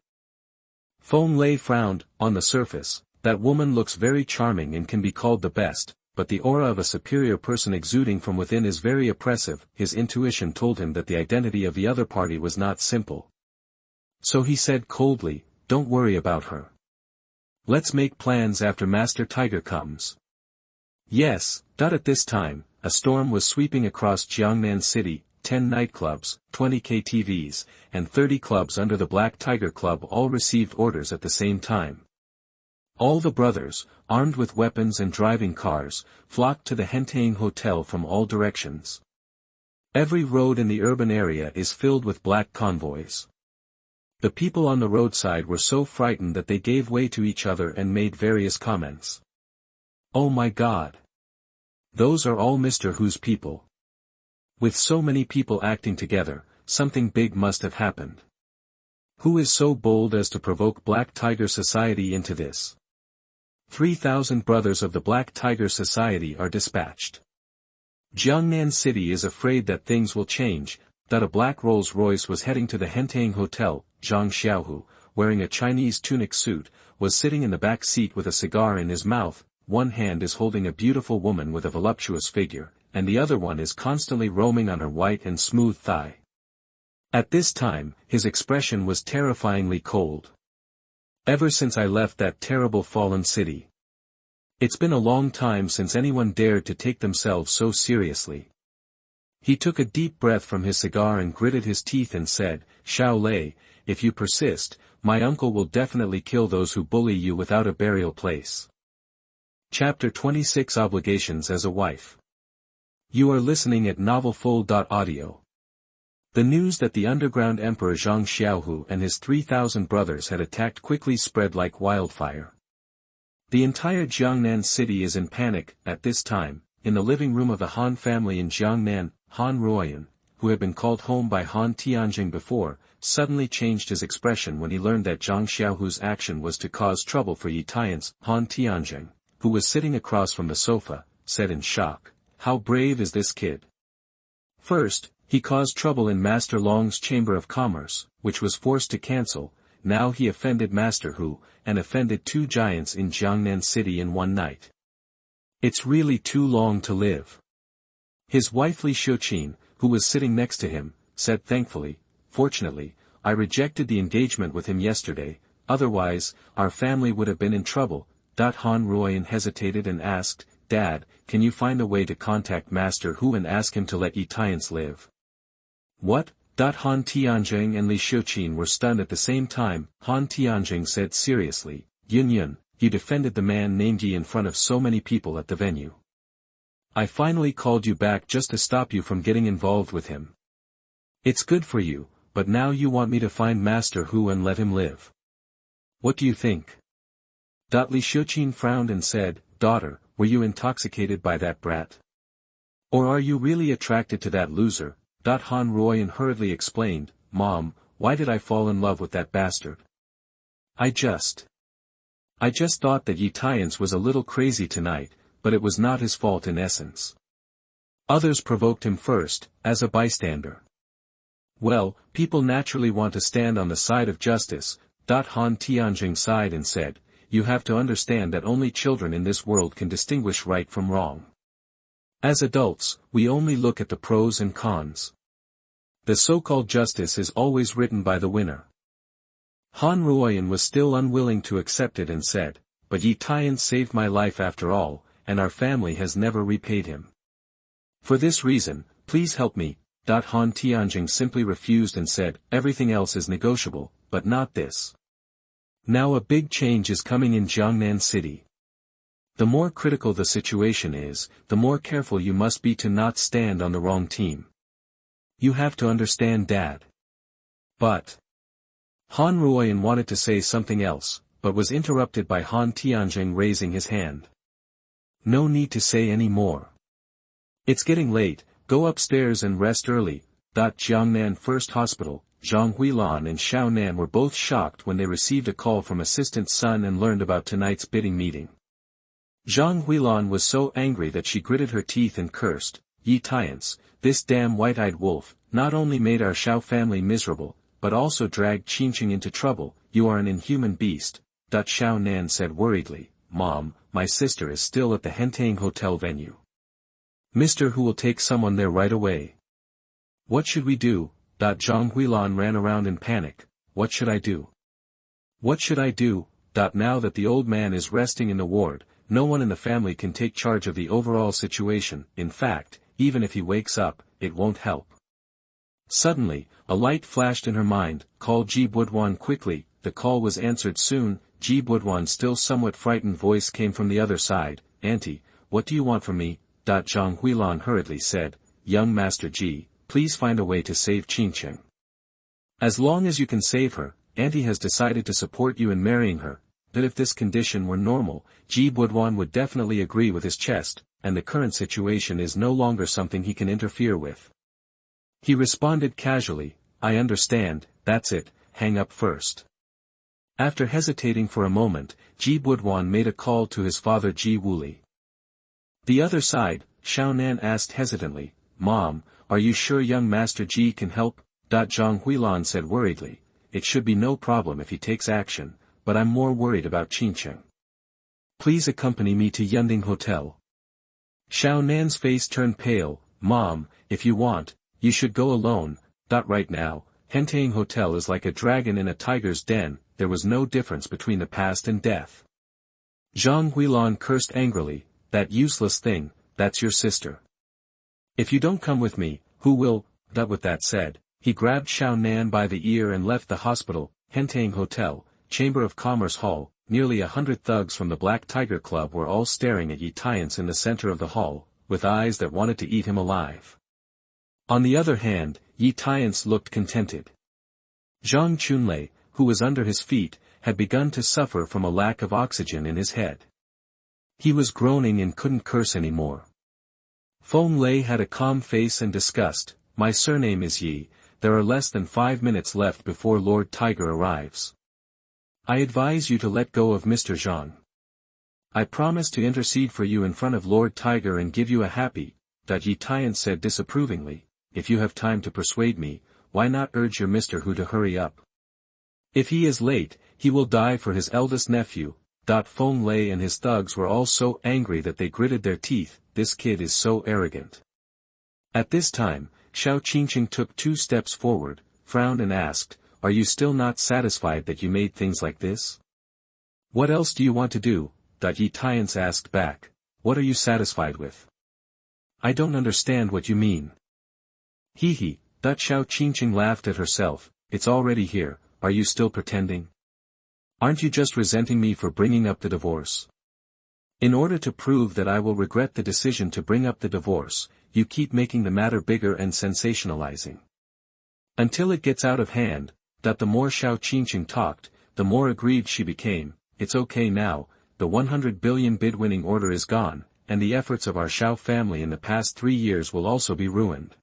Feng Lei frowned. On the surface, that woman looks very charming and can be called the best, but the aura of a superior person exuding from within is very oppressive. His intuition told him that the identity of the other party was not simple. So he said coldly, don't worry about her. Let's make plans after Master Tiger comes. Yes. At this time, a storm was sweeping across Jiangnan City. 10 nightclubs, 20 KTVs, and 30 clubs under the Black Tiger Club all received orders at the same time. All the brothers, armed with weapons and driving cars, flocked to the Hentang Hotel from all directions. Every road in the urban area is filled with black convoys. The people on the roadside were so frightened that they gave way to each other and made various comments. Oh my God! Those are all Mr. Hu's people. With so many people acting together, something big must have happened. Who is so bold as to provoke Black Tiger Society into this? 3,000 brothers of the Black Tiger Society are dispatched. Jiangnan City is afraid that things will change. A black Rolls-Royce was heading to the Hentang Hotel. Zhang Xiaohu, wearing a Chinese tunic suit, was sitting in the back seat with a cigar in his mouth. One hand is holding a beautiful woman with a voluptuous figure, and the other one is constantly roaming on her white and smooth thigh. At this time, his expression was terrifyingly cold. Ever since I left that terrible fallen city. It's been a long time since anyone dared to take themselves so seriously. He took a deep breath from his cigar and gritted his teeth and said, Xiao Lei, if you persist, my uncle will definitely kill those who bully you without a burial place. Chapter 26 Obligations as a Wife. You are listening at novelfull.audio. The news that the underground emperor Zhang Xiaohu and his 3,000 brothers had attacked quickly spread like wildfire. The entire Jiangnan city is in panic. At this time, in the living room of the Han family in Jiangnan, Han Ruoyun, who had been called home by Han Tianjing before, suddenly changed his expression when he learned that Zhang Xiaohu's action was to cause trouble for Ye Tiance. Han Tianjing, who was sitting across from the sofa, said in shock, "How brave is this kid?" First, he caused trouble in Master Long's Chamber of Commerce, which was forced to cancel. Now he offended Master Hu, and offended 2 giants in Jiangnan City in one night. It's really too long to live. His wife Li Xiuqing, who was sitting next to him, said thankfully, "Fortunately, I rejected the engagement with him yesterday, otherwise, our family would have been in trouble." Han Ruoyun hesitated and asked, "Dad, can you find a way to contact Master Hu and ask him to let Ye Tiance live?" "What?" Han Tianjing and Li Xiuqing were stunned at the same time. Han Tianjing said seriously, "Yun, you defended the man named Ye in front of so many people at the venue. I finally called you back just to stop you from getting involved with him. It's good for you, but now you want me to find Master Hu and let him live. What do you think?" Li Xiuqing frowned and said, "Daughter, were you intoxicated by that brat? Or are you really attracted to that loser?" Han Ruoyun hurriedly explained, "Mom, why did I fall in love with that bastard? I just thought that Ye Tiance was a little crazy tonight, but it was not his fault in essence. Others provoked him first, as a bystander. Well, people naturally want to stand on the side of justice." Han Tianjing sighed and said, "You have to understand that only children in this world can distinguish right from wrong. As adults, we only look at the pros and cons. The so-called justice is always written by the winner." Han Ruoyun was still unwilling to accept it and said, "But Ye Tiance saved my life after all, and our family has never repaid him. For this reason, please help me." Han Tianjing simply refused and said, "Everything else is negotiable, but not this. Now a big change is coming in Jiangnan City. The more critical the situation is, the more careful you must be to not stand on the wrong team. You have to understand, Dad." But Han Ruoyun wanted to say something else, but was interrupted by Han Tianjing raising his hand. "No need to say any more. It's getting late, go upstairs and rest early." Jiangnan First Hospital, Zhang Huilan and Xiao Nan were both shocked when they received a call from Assistant Sun and learned about tonight's bidding meeting. Zhang Huilan was so angry that she gritted her teeth and cursed, "Ye Tiance, this damn white-eyed wolf, not only made our Xiao family miserable, but also dragged Qingcheng into trouble. You are an inhuman beast." Xiao Nan said worriedly, "Mom, my sister is still at the Hentang Hotel venue. Mr. Hu will take someone there right away. What should we do?" Zhang Huilan ran around in panic. "What should I do? What should I do?" Now that the old man is resting in the ward, no one in the family can take charge of the overall situation. In fact, even if he wakes up, it won't help. Suddenly, a light flashed in her mind. "Call Ji Buduan quickly." The call was answered soon. Ji Buduan's still somewhat frightened voice came from the other side. "Auntie, what do you want from me?" Zhang Huilan hurriedly said, "Young Master Ji, please find a way to save Qingcheng. As long as you can save her, Auntie has decided to support you in marrying her." That if this condition were normal, Ji Buduan would definitely agree with his chest, and the current situation is no longer something he can interfere with. He responded casually, "I understand, that's it, hang up first." After hesitating for a moment, Ji Buduan made a call to his father Ji Wuli. The other side, Xiao Nan asked hesitantly, "Mom, are you sure young Master Ji can help?" Zhang Huilan said worriedly, "It should be no problem if he takes action, but I'm more worried about Qingcheng. Please accompany me to Yunding Hotel." Xiao Nan's face turned pale. "Mom, if you want, you should go alone." Right now, Hentang Hotel is like a dragon in a tiger's den. There was no difference between the past and death. Zhang Huilan cursed angrily, "That useless thing, that's your sister. If you don't come with me, who will?" With that said, he grabbed Xiao Nan by the ear and left the hospital. Hentang Hotel, Chamber of Commerce Hall. Nearly 100 thugs from the Black Tiger Club were all staring at Ye Tiance in the center of the hall, with eyes that wanted to eat him alive. On the other hand, Ye Tiance looked contented. Zhang Chunlei, who was under his feet, had begun to suffer from a lack of oxygen in his head. He was groaning and couldn't curse anymore. Feng Lei had a calm face and disgust. "My surname is Yi, there are less than 5 minutes left before Lord Tiger arrives. I advise you to let go of Mr. Zhang. I promise to intercede for you in front of Lord Tiger and give you a happy, Ye Tiance said disapprovingly. If you have time to persuade me, why not urge your Mr. Hu to hurry up? If he is late, he will die for his eldest nephew. Feng Lei and his thugs were all so angry that they gritted their teeth. This kid is so arrogant. At this time, Xiao Qingcheng took 2 steps forward, frowned and asked, are you still not satisfied that you made things like this? What else do you want to do? Ye Tiance asked back. What are you satisfied with? I don't understand what you mean. Hee hee, Xiao Qingcheng laughed at herself. It's already here, are you still pretending? Aren't you just resenting me for bringing up the divorce? In order to prove that I will regret the decision to bring up the divorce, you keep making the matter bigger and sensationalizing. Until it gets out of hand, the more Xiao Qingcheng talked, the more aggrieved she became. It's okay now, the 100 billion bid-winning order is gone, and the efforts of our Xiao family in the past 3 years will also be ruined.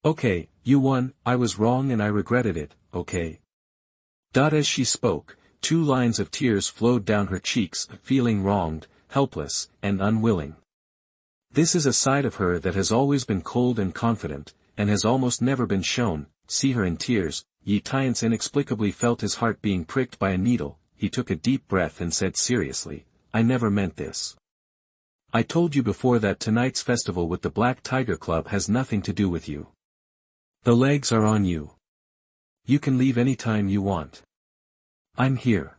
Okay, you won, I was wrong and I regretted it, okay? As she spoke, 2 lines of tears flowed down her cheeks, feeling wronged, helpless, and unwilling. This is a side of her that has always been cold and confident, and has almost never been shown. See her in tears. Ye Tiance inexplicably felt his heart being pricked by a needle. He took a deep breath and said seriously, I never meant this. I told you before that tonight's festival with the Black Tiger Club has nothing to do with you. The legs are on you. You can leave any time you want. I'm here.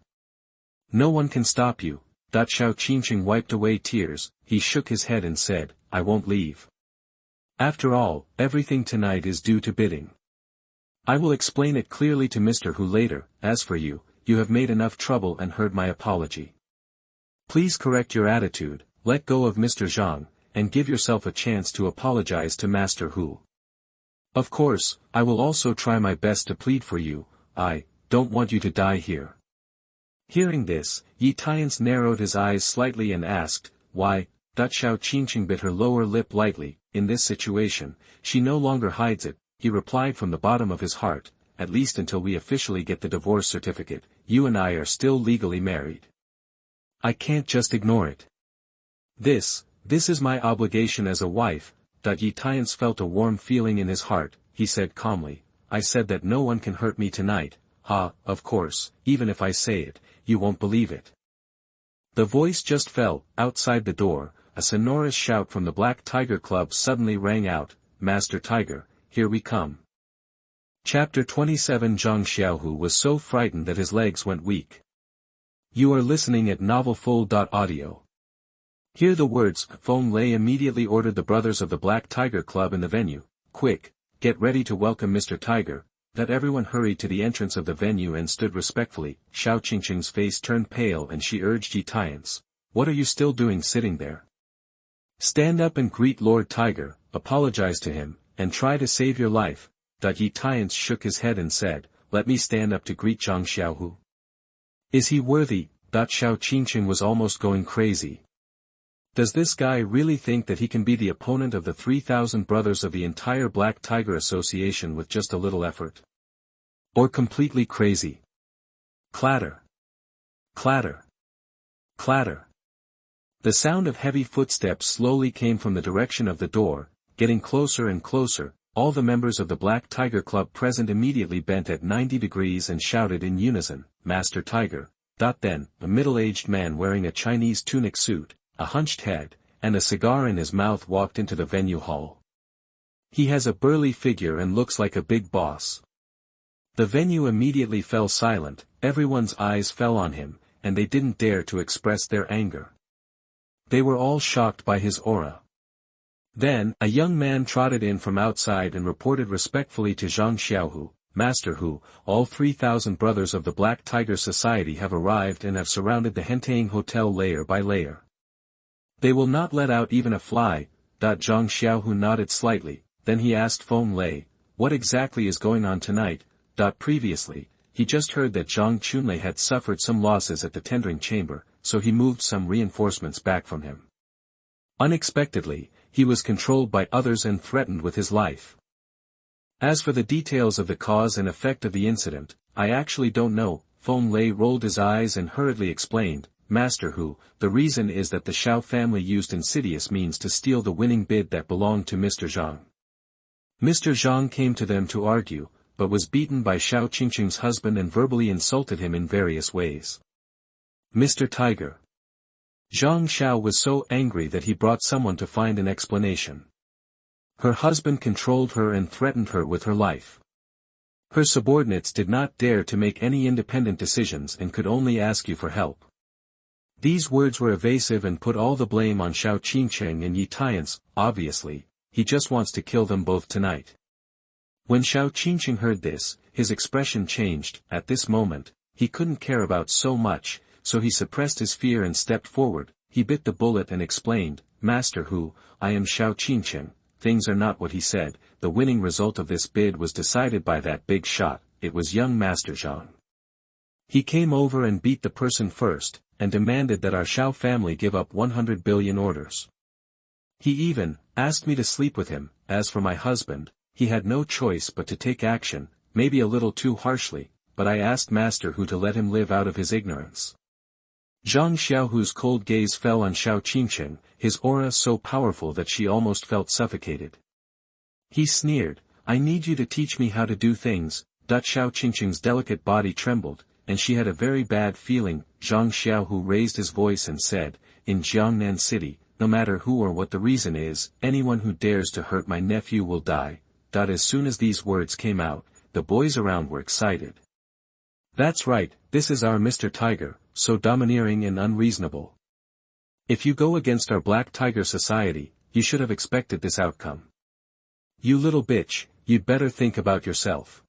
No one can stop you. Xiao Qingcheng wiped away tears. He shook his head and said, I won't leave. After all, everything tonight is due to bidding. I will explain it clearly to Mr. Hu later. As for you, you have made enough trouble and heard my apology. Please correct your attitude, let go of Mr. Zhang, and give yourself a chance to apologize to Master Hu. Of course, I will also try my best to plead for you. I don't want you to die here. Hearing this, Ye Tiance narrowed his eyes slightly and asked, why? Xiao Qingcheng bit her lower lip lightly. In this situation, she no longer hides it. He replied from the bottom of his heart, at least until we officially get the divorce certificate, you and I are still legally married. I can't just ignore it. This is my obligation as a wife. Ye Tiance felt a warm feeling in his heart. He said calmly, I said that no one can hurt me tonight. Of course, even if I say it, you won't believe it. The voice just fell. Outside the door, a sonorous shout from the Black Tiger Club suddenly rang out, Master Tiger, here we come. Chapter 27. Zhang Xiaohu was so frightened that his legs went weak. You are listening at novelfull.audio. Hear the words. Feng Lei immediately ordered the brothers of the Black Tiger Club in the venue, quick, get ready to welcome Mr. Tiger. That everyone hurried to the entrance of the venue and stood respectfully. Xiao Qingcheng's face turned pale and she urged Ye Tiance, what are you still doing sitting there? Stand up and greet Lord Tiger, apologize to him, and try to save your life. Ye Tiance shook his head and said, let me stand up to greet Zhang Xiaohu. Is he worthy? Xiao Qingcheng was almost going crazy. Does this guy really think that he can be the opponent of the 3,000 brothers of the entire Black Tiger Association with just a little effort? Or completely crazy? Clatter. Clatter. Clatter. The sound of heavy footsteps slowly came from the direction of the door, getting closer and closer. All the members of the Black Tiger Club present immediately bent at 90 degrees and shouted in unison, Master Tiger. Then, a middle-aged man wearing a Chinese tunic suit, a hunched head, and a cigar in his mouth walked into the venue hall. He has a burly figure and looks like a big boss. The venue immediately fell silent, everyone's eyes fell on him, and they didn't dare to express their anger. They were all shocked by his aura. Then, a young man trotted in from outside and reported respectfully to Zhang Xiaohu, Master Hu, all 3,000 brothers of the Black Tiger Society have arrived and have surrounded the Hentang Hotel layer by layer. They will not let out even a fly. Zhang Xiaohu nodded slightly, then he asked Feng Lei, what exactly is going on tonight? Previously, he just heard that Zhang Chunlei had suffered some losses at the tendering chamber, so he moved some reinforcements back from him. Unexpectedly, he was controlled by others and threatened with his life. As for the details of the cause and effect of the incident, I actually don't know. Feng Lei rolled his eyes and hurriedly explained, Master Hu, the reason is that the Xiao family used insidious means to steal the winning bid that belonged to Mr. Zhang. Mr. Zhang came to them to argue, but was beaten by Xiao Qingcheng's husband and verbally insulted him in various ways. Mr. Tiger. Zhang Xiao was so angry that he brought someone to find an explanation. Her husband controlled her and threatened her with her life. Her subordinates did not dare to make any independent decisions and could only ask you for help. These words were evasive and put all the blame on Xiao Qingcheng and Ye Tiance. Obviously, he just wants to kill them both tonight. When Xiao Qingcheng heard this, his expression changed. At this moment, he couldn't care about so much, so he suppressed his fear and stepped forward. He bit the bullet and explained, Master Hu, I am Xiao Qingcheng. Things are not what he said. The winning result of this bid was decided by that big shot. It was young Master Zhang. He came over and beat the person first, and demanded that our Xiao family give up 100 billion orders. He even asked me to sleep with him. As for my husband, he had no choice but to take action, maybe a little too harshly, but I asked Master Hu to let him live out of his ignorance. Zhang Xiaohu's cold gaze fell on Xiao Qingcheng, his aura so powerful that she almost felt suffocated. He sneered, I need you to teach me how to do things. Xiao Qingcheng's delicate body trembled, and she had a very bad feeling. Zhang Xiaohu raised his voice and said, in Jiangnan City, no matter who or what the reason is, anyone who dares to hurt my nephew will die. As soon as these words came out, the boys around were excited. That's right, this is our Mr. Tiger, so domineering and unreasonable. If you go against our Black Tiger Society, you should have expected this outcome. You little bitch, you'd better think about yourself.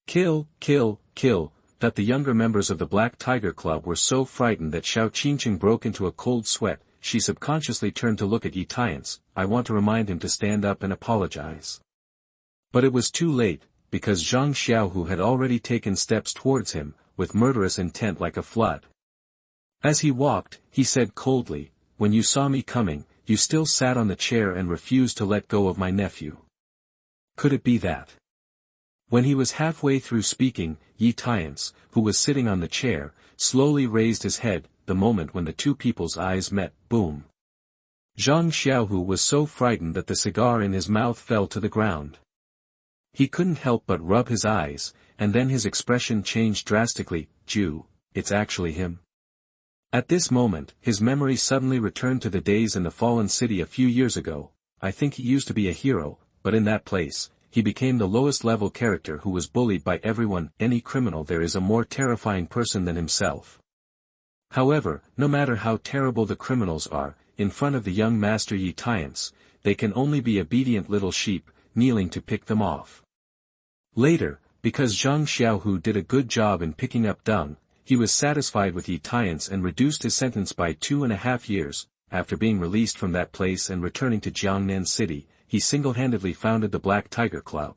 Kill, kill, kill. The younger members of the Black Tiger Club were so frightened that Xiao Qingcheng broke into a cold sweat. She subconsciously turned to look at Ye Tiance. I want to remind him to stand up and apologize. But it was too late, because Zhang Xiaohu had already taken steps towards him, with murderous intent like a flood. As he walked, he said coldly, when you saw me coming, you still sat on the chair and refused to let go of my nephew. Could it be that? When he was halfway through speaking, Ye Tiance, who was sitting on the chair, slowly raised his head. The moment when the two people's eyes met, boom. Zhang Xiaohu was so frightened that the cigar in his mouth fell to the ground. He couldn't help but rub his eyes, and then his expression changed drastically. Jew, it's actually him. At this moment, his memory suddenly returned to the days in the fallen city a few years ago. I think he used to be a hero, but in that place, he became the lowest level character who was bullied by everyone. Any criminal there is a more terrifying person than himself. However, no matter how terrible the criminals are, in front of the young master Ye Tiance, they can only be obedient little sheep, kneeling to pick them off. Later, because Zhang Xiaohu did a good job in picking up dung, he was satisfied with Ye Tiance and reduced his sentence by 2.5 years. After being released from that place and returning to Jiangnan City, he single-handedly founded the Black Tiger Club.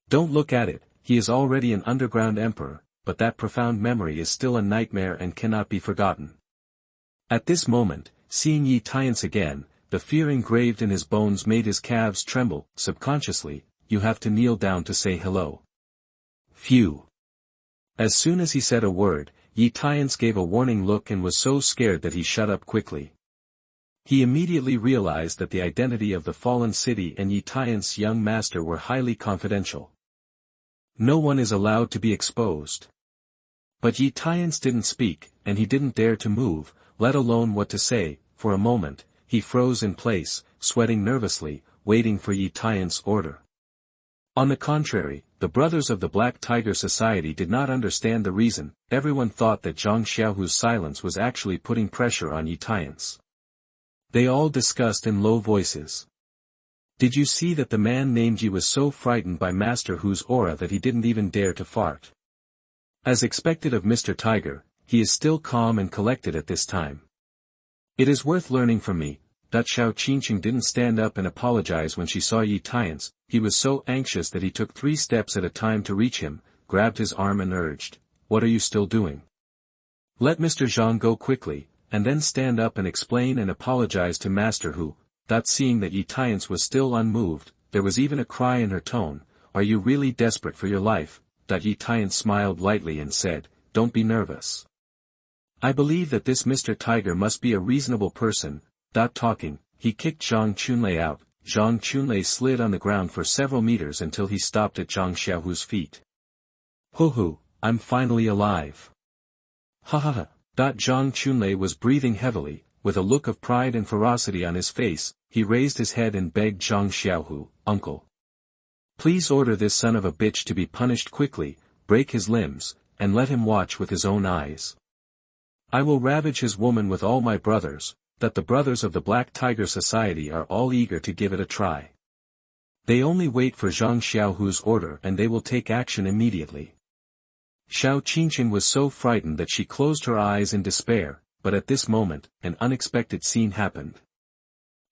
Don't look at it, he is already an underground emperor, but that profound memory is still a nightmare and cannot be forgotten. At this moment, seeing Ye Tiance again, the fear engraved in his bones made his calves tremble. Subconsciously, you have to kneel down to say hello. Phew. As soon as he said a word, Ye Tiance gave a warning look and was so scared that he shut up quickly. He immediately realized that the identity of the fallen city and Ye Tiance's young master were highly confidential. No one is allowed to be exposed. But Ye Tiance didn't speak, and he didn't dare to move, let alone what to say. For a moment, he froze in place, sweating nervously, waiting for Ye Tiance's order. On the contrary, the brothers of the Black Tiger Society did not understand the reason. Everyone thought that Zhang Xiaohu's silence was actually putting pressure on Ye Tiance. They all discussed in low voices. Did you see that the man named Yi was so frightened by Master Hu's aura that he didn't even dare to fart? As expected of Mr. Tiger, he is still calm and collected at this time. It is worth learning from me. Xiao Qingcheng didn't stand up and apologize when she saw Ye Tiance. He was so anxious that he took 3 steps at a time to reach him, grabbed his arm and urged, "What are you still doing? Let Mr. Zhang go quickly, and then stand up and explain and apologize to Master Hu." Seeing that Ye Tiance was still unmoved, there was even a cry in her tone. "Are you really desperate for your life?" Ye Tiance smiled lightly and said, "Don't be nervous. I believe that this Mr. Tiger must be a reasonable person. Talking, he kicked Zhang Qunlei out. Zhang Qunlei slid on the ground for several meters until he stopped at Zhang Xiaohu's feet. Hoo, I'm finally alive. Ha ha ha. Zhang Qunlei was breathing heavily, with a look of pride and ferocity on his face. He raised his head and begged Zhang Xiaohu, "Uncle, please order this son of a bitch to be punished quickly, break his limbs, and let him watch with his own eyes. I will ravage his woman with all my brothers, that the brothers of the Black Tiger Society are all eager to give it a try. They only wait for Zhang Xiaohu's order and they will take action immediately." Xiao Qingcheng was so frightened that she closed her eyes in despair, but at this moment, an unexpected scene happened.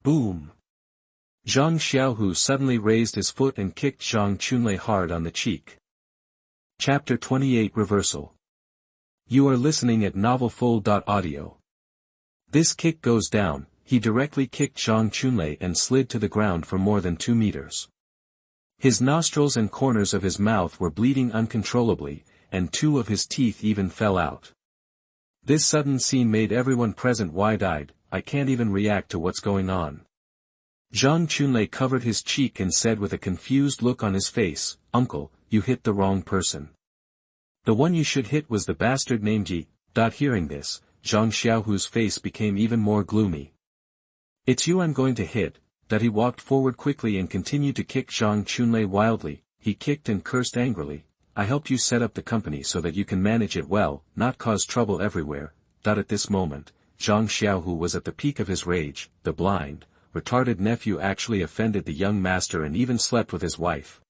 Boom! Zhang Xiaohu suddenly raised his foot and kicked Zhang Qunlei hard on the cheek. Chapter 28 Reversal. You are listening at novelfull.audio. This kick goes down. He directly kicked Zhang Qunlei and slid to the ground for more than 2 meters. His nostrils and corners of his mouth were bleeding uncontrollably, and 2 of his teeth even fell out. This sudden scene made everyone present wide-eyed. I can't even react to what's going on. Zhang Qunlei covered his cheek and said with a confused look on his face, "Uncle, you hit the wrong person. The one you should hit was the bastard named Ye." Hearing this, Zhang Xiaohu's face became even more gloomy. "It's you I'm going to hit." He walked forward quickly and continued to kick Zhang Qunlei wildly. He kicked and cursed angrily. "I helped you set up the company so that you can manage it well, not cause trouble everywhere." At this moment, Zhang Xiaohu was at the peak of his rage. The blind, retarded nephew actually offended the young master and even slept with his wife.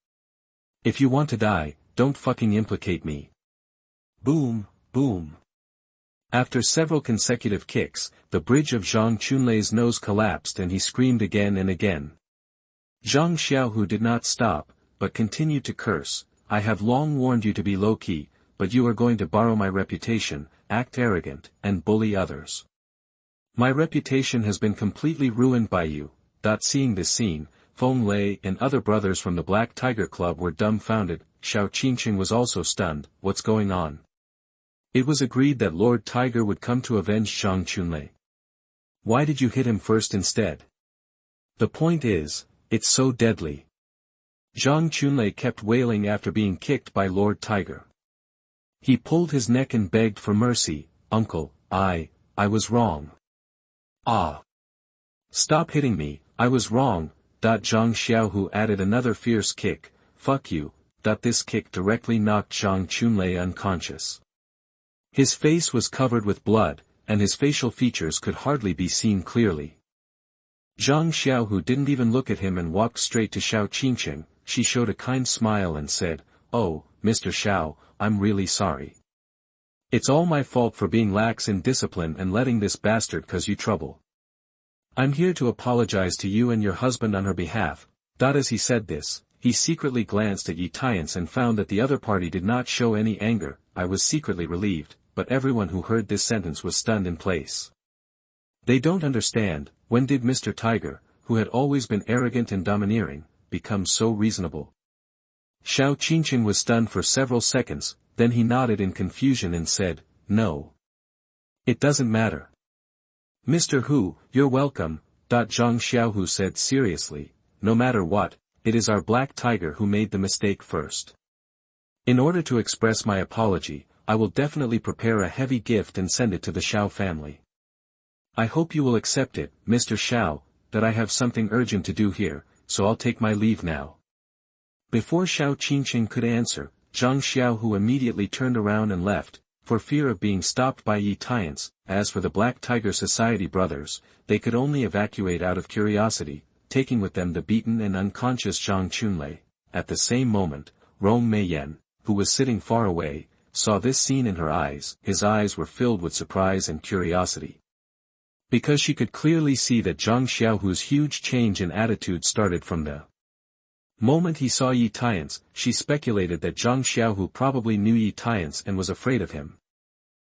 "If you want to die, don't fucking implicate me." Boom, boom. After several consecutive kicks, the bridge of Zhang Qunlei's nose collapsed and he screamed again and again. Zhang Xiaohu did not stop, but continued to curse. "I have long warned you to be low-key, but you are going to borrow my reputation, act arrogant, and bully others. My reputation has been completely ruined by you." Seeing this scene, Feng Lei and other brothers from the Black Tiger Club were dumbfounded. Xiao Qingcheng was also stunned. "What's going on?" It was agreed that Lord Tiger would come to avenge Zhang Qunlei. "Why did you hit him first instead?" "The point is, it's so deadly." Zhang Qunlei kept wailing after being kicked by Lord Tiger. He pulled his neck and begged for mercy. "Uncle, I was wrong. Stop hitting me, I was wrong." Zhang Xiaohu added another fierce kick. "Fuck you." This kick directly knocked Zhang Qunlei unconscious. His face was covered with blood, and his facial features could hardly be seen clearly. Zhang Xiaohu didn't even look at him and walked straight to Xiao Qingcheng. She showed a kind smile and said, "Oh, Mr. Xiao, I'm really sorry. It's all my fault for being lax in discipline and letting this bastard cause you trouble. I'm here to apologize to you and your husband on her behalf." As he said this, he secretly glanced at Ye Tiance and found that the other party did not show any anger. I was secretly relieved, but everyone who heard this sentence was stunned in place. They don't understand, when did Mr. Tiger, who had always been arrogant and domineering, become so reasonable? Xiao Qingcheng was stunned for several seconds, then he nodded in confusion and said, "No. It doesn't matter." "Mr. Hu, you're welcome," Zhang Xiaohu said seriously. "No matter what, it is our Black Tiger who made the mistake first. In order to express my apology, I will definitely prepare a heavy gift and send it to the Xiao family. I hope you will accept it, Mr. Xiao. I have something urgent to do here, so I'll take my leave now." Before Xiao Qingcheng could answer, Zhang Xiaohu immediately turned around and left, for fear of being stopped by Ye Tiance. As for the Black Tiger Society brothers, they could only evacuate out of curiosity, taking with them the beaten and unconscious Zhang Qunlei. At the same moment, Rong Meiyan, who was sitting far away, saw this scene in her eyes. His eyes were filled with surprise and curiosity. Because she could clearly see that Zhang Xiaohu's huge change in attitude started from the moment he saw Ye Tiance. She speculated that Zhang Xiaohu probably knew Ye Tiance and was afraid of him.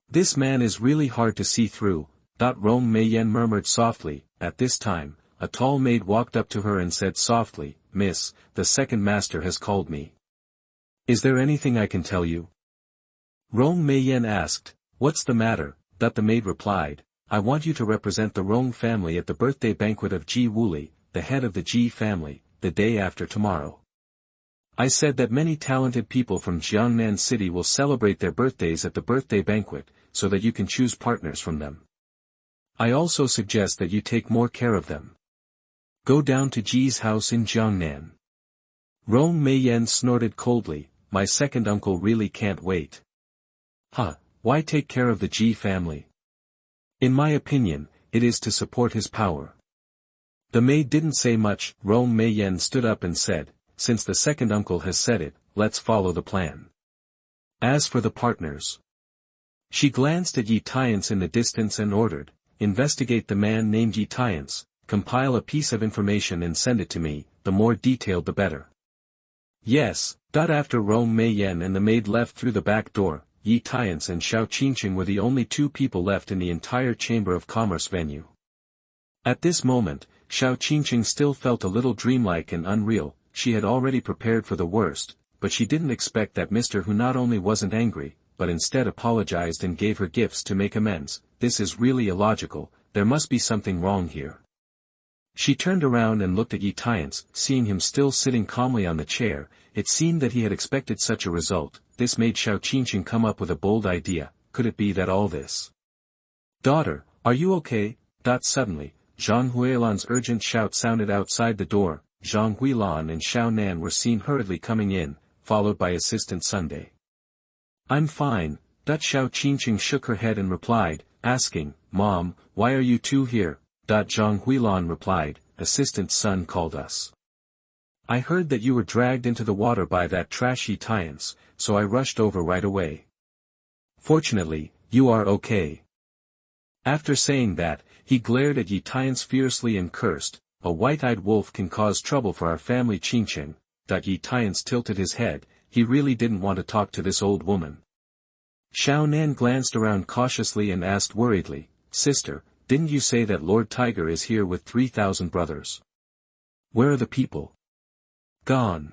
"This man is really hard to see through," Rong Meiyan murmured softly. At this time, a tall maid walked up to her and said softly, "Miss, the second master has called me. Is there anything I can tell you?" Rong Meiyan asked, "What's the matter?" The maid replied, I want you to represent the Rong family at the birthday banquet of Ji Wuli, the head of the Ji family, the day after tomorrow. I said that many talented people from Jiangnan City will celebrate their birthdays at the birthday banquet, so that you can choose partners from them. I also suggest that you take more care of them. Go down to Ji's house in Jiangnan. Rong Meiyan snorted coldly, my second uncle really can't wait. Why take care of the Ji family? In my opinion, it is to support his power. The maid didn't say much. Rong Meiyan stood up and said, since the second uncle has said it, let's follow the plan. As for the partners. She glanced at Ye Tiance in the distance and ordered, investigate the man named Ye Tiance, compile a piece of information and send it to me, the more detailed the better. Yes. After Rong Meiyan and the maid left through the back door, Ye Tiance and Xiao Qingcheng were the only two people left in the entire Chamber of Commerce venue. At this moment, Xiao Qingcheng still felt a little dreamlike and unreal. She had already prepared for the worst, but she didn't expect that Mr. Hu not only wasn't angry, but instead apologized and gave her gifts to make amends. This is really illogical, there must be something wrong here. She turned around and looked at Ye Tiance, seeing him still sitting calmly on the chair. It seemed that he had expected such a result. This made Xiao Qingcheng come up with a bold idea. Could it be that all this? Daughter, are you okay? Suddenly, Zhang Huilan's urgent shout sounded outside the door. Zhang Huilan and Xiao Nan were seen hurriedly coming in, followed by Assistant Sunday. I'm fine. Xiao Qingcheng shook her head and replied, asking, Mom, why are you two here? Zhang Huilan replied, Assistant Sun called us. I heard that you were dragged into the water by that trashy Tiance, so I rushed over right away. Fortunately, you are okay. After saying that, he glared at Ye Tiance fiercely and cursed, a white-eyed wolf can cause trouble for our family Qingcheng. Ye Tiance tilted his head, he really didn't want to talk to this old woman. Xiao Nan glanced around cautiously and asked worriedly, Sister, didn't you say that Lord Tiger is here with 3,000 brothers? Where are the people? Gone.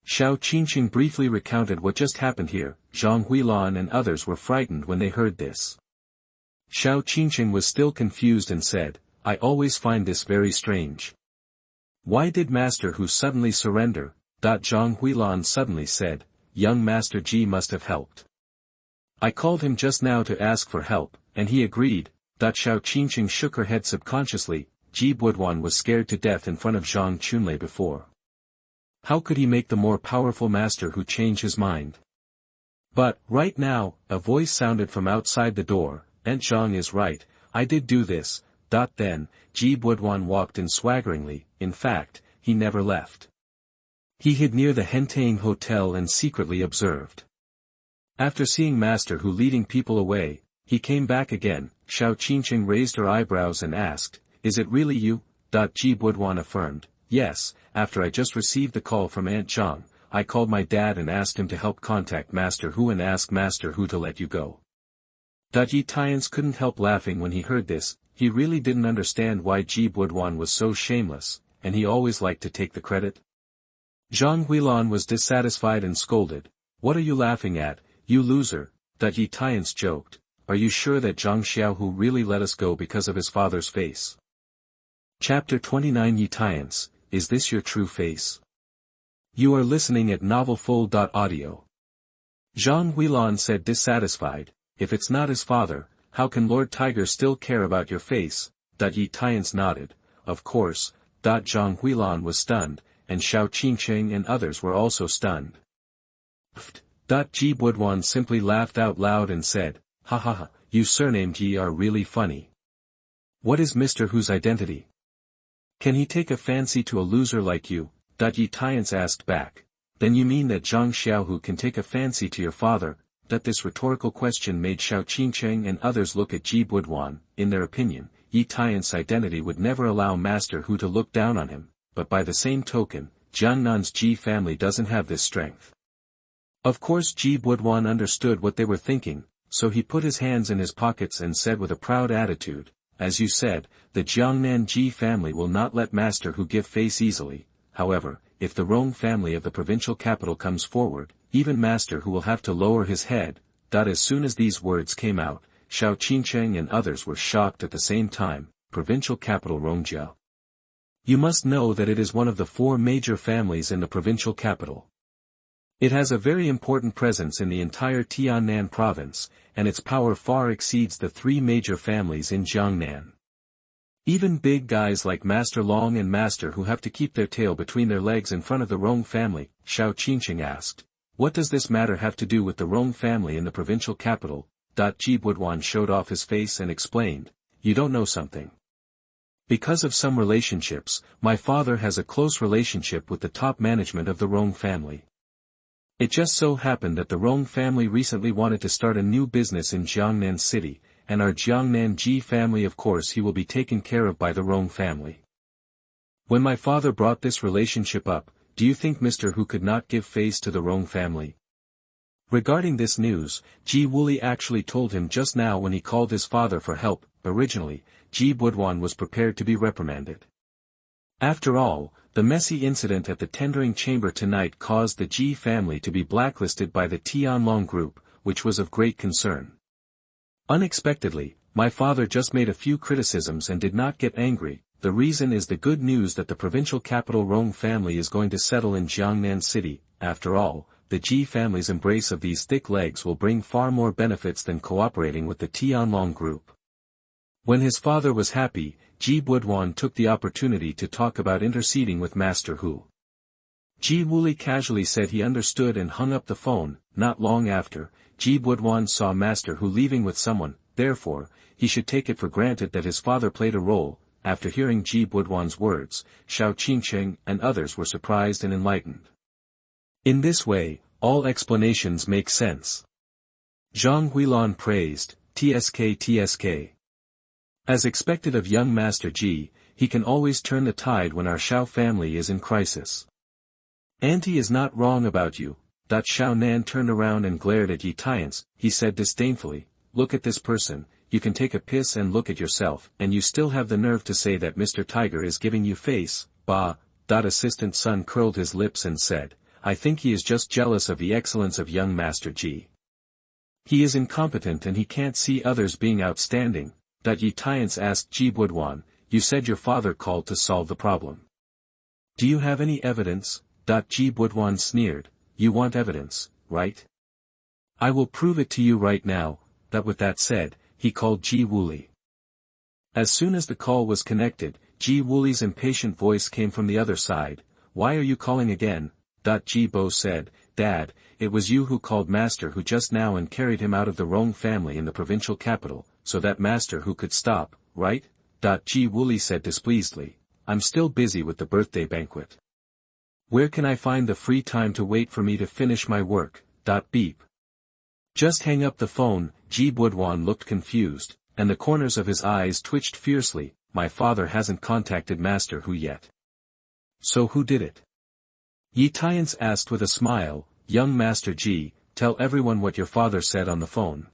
Xiao Qingcheng briefly recounted what just happened here. Zhang Huilan and others were frightened when they heard this. Xiao Qingcheng was still confused and said, I always find this very strange. Why did Master Hu suddenly surrender? Zhang Huilan suddenly said, young Master Ji must have helped. I called him just now to ask for help, and he agreed. Xiao Qingcheng shook her head subconsciously. Ji Buduan was scared to death in front of Zhang Chunlei before. How could he make the more powerful Master Hu change his mind? But, right now, a voice sounded from outside the door, Aunt Zhang is right, I did do this. Then, Ji Buduan walked in swaggeringly. In fact, he never left. He hid near the Hentang Hotel and secretly observed. After seeing Master Hu leading people away, he came back again. Xiao Qingcheng raised her eyebrows and asked, is it really you? Ji Buduan affirmed, yes, after I just received the call from Aunt Zhang, I called my dad and asked him to help contact Master Hu and ask Master Hu to let you go. Ye Tiance couldn't help laughing when he heard this. He really didn't understand why Ji Buduan was so shameless, and he always liked to take the credit. Zhang Huilan was dissatisfied and scolded, what are you laughing at, you loser? Ye Tiance joked, are you sure that Zhang Xiaohu really let us go because of his father's face? Chapter 29 Ye Tiance, is this your true face? You are listening at novelfull.audio. Zhang Huilan said dissatisfied, if it's not his father, how can Lord Tiger still care about your face? Ye Tiance nodded, of course. Zhang Huilan was stunned, and Xiao Qingcheng and others were also stunned. Ji Buduan simply laughed out loud and said, ha ha ha, you surnamed Yi are really funny. What is Mr. Hu's identity? Can he take a fancy to a loser like you? Ye Tiance asked back. Then you mean that Zhang Xiaohu can take a fancy to your father? This rhetorical question made Xiao Qingcheng and others look at Ji Buduan. In their opinion, Ye Tiance's identity would never allow Master Hu to look down on him, but by the same token, Jiangnan's Ji family doesn't have this strength. Of course Ji Buduan understood what they were thinking, so he put his hands in his pockets and said with a proud attitude, as you said, the Jiangnan Ji family will not let Master Hu give face easily. However, if the Rong family of the provincial capital comes forward, even Master Hu will have to lower his head. As soon as these words came out, Xiao Qingcheng and others were shocked at the same time. Provincial capital Rongjiao. You must know that it is one of the 4 major families in the provincial capital. It has a very important presence in the entire Tiannan province, and its power far exceeds the 3 major families in Jiangnan. Even big guys like Master Long and Master Hu have to keep their tail between their legs in front of the Rong family. Xiao Qingcheng asked, "What does this matter have to do with the Rong family in the provincial capital?" Ji Budwan showed off his face and explained, "You don't know something. Because of some relationships, my father has a close relationship with the top management of the Rong family. It just so happened that the Rong family recently wanted to start a new business in Jiangnan City, and our Jiangnan Ji family, of course, he will be taken care of by the Rong family. When my father brought this relationship up, do you think Mr. Hu could not give face to the Rong family?" Regarding this news, Ji Wuli actually told him just now when he called his father for help. Originally, Ji Budwan was prepared to be reprimanded. After all, the messy incident at the tendering chamber tonight caused the Ji family to be blacklisted by the Tianlong group, which was of great concern. Unexpectedly, my father just made a few criticisms and did not get angry. The reason is the good news that the provincial capital Rong family is going to settle in Jiangnan City. After all, the Ji family's embrace of these thick legs will bring far more benefits than cooperating with the Tianlong group. When his father was happy, Ji Budwan took the opportunity to talk about interceding with Master Hu. Ji Wuli casually said he understood and hung up the phone. Not long after, Ji Budwan saw Master Hu leaving with someone, therefore, he should take it for granted that his father played a role. After hearing Ji Budwan's words, Xiao Qingcheng and others were surprised and enlightened. In this way, all explanations make sense. Zhang Xiaohu praised, "Tsk. As expected of young Master Ji, he can always turn the tide when our Xiao family is in crisis. Auntie is not wrong about you." Xiao Nan turned around and glared at Ye Tiance. He said disdainfully, "Look at this person, you can take a piss and look at yourself, and you still have the nerve to say that Mr. Tiger is giving you face." Bah. Assistant Sun curled his lips and said, "I think he is just jealous of the excellence of young Master Ji. He is incompetent and he can't see others being outstanding." Ye Tiance asked Ji Budwan, "You said your father called to solve the problem. Do you have any evidence?" Ji Budwan sneered, "You want evidence, right? I will prove it to you right now." With that said, he called Ji Wuli. As soon as the call was connected, Ji Wuli's impatient voice came from the other side. "Why are you calling again?" Ji Bo said, "Dad, it was you who called Master Hu just now and carried him out of the Rong family in the provincial capital, so that Master Hu could stop, right?" Ji Wuli said displeasedly, "I'm still busy with the birthday banquet. Where can I find the free time to wait for me to finish my work?" Beep. "Just hang up the phone." Ji Budwan looked confused, and the corners of his eyes twitched fiercely. "My father hasn't contacted Master Hu yet." "So who did it?" Ye Tiance asked with a smile. "Young Master Ji, tell everyone what your father said on the phone."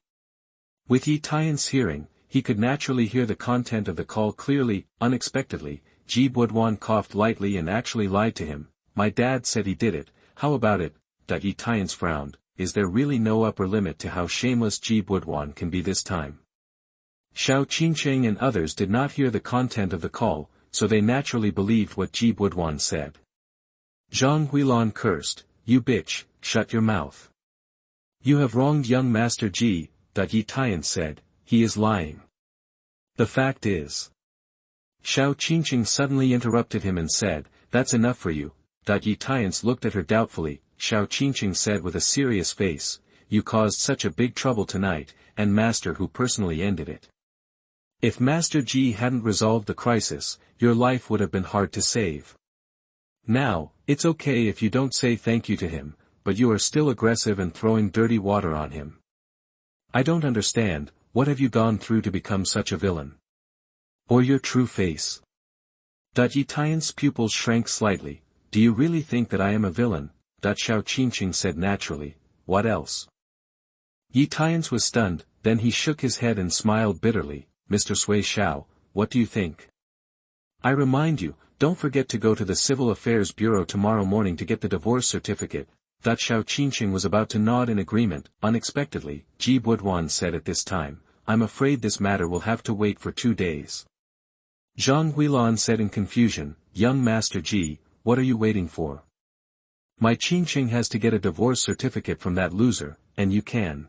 With Ye Tiance hearing, he could naturally hear the content of the call clearly. Unexpectedly, Ji Budwan coughed lightly and actually lied to him. "My dad said he did it, how about it?" Ye Tiance frowned. Is there really no upper limit to how shameless Ji Budwan can be this time? Xiao Qingcheng and others did not hear the content of the call, so they naturally believed what Ji Budwan said. Zhang Xiaohu cursed, "You bitch, shut your mouth. You have wronged young Master Ji." Ye Tiance said, "He is lying. The fact is." Xiao Qingcheng suddenly interrupted him and said, "That's enough for you." Ye Tiance looked at her doubtfully. Xiao Qingcheng said with a serious face, "You caused such a big trouble tonight, and Master Hu personally ended it. If Master Ji hadn't resolved the crisis, your life would have been hard to save. Now, it's okay if you don't say thank you to him, but you are still aggressive and throwing dirty water on him. I don't understand, what have you gone through to become such a villain? Or your true face?" Ye Tiance's pupils shrank slightly. "Do you really think that I am a villain?" Xiao Qingcheng said naturally, "What else?" Ye Tiance was stunned, then he shook his head and smiled bitterly. "Mr. Sui Xiao, what do you think? I remind you, don't forget to go to the Civil Affairs Bureau tomorrow morning to get the divorce certificate." Xiao Qingcheng was about to nod in agreement. Unexpectedly, Ji Budwan said at this time, I'm afraid this matter will have to wait for 2 days. Zhang Xiaohu said in confusion, young Master Ji, what are you waiting for? My Qingcheng has to get a divorce certificate from that loser, and you can.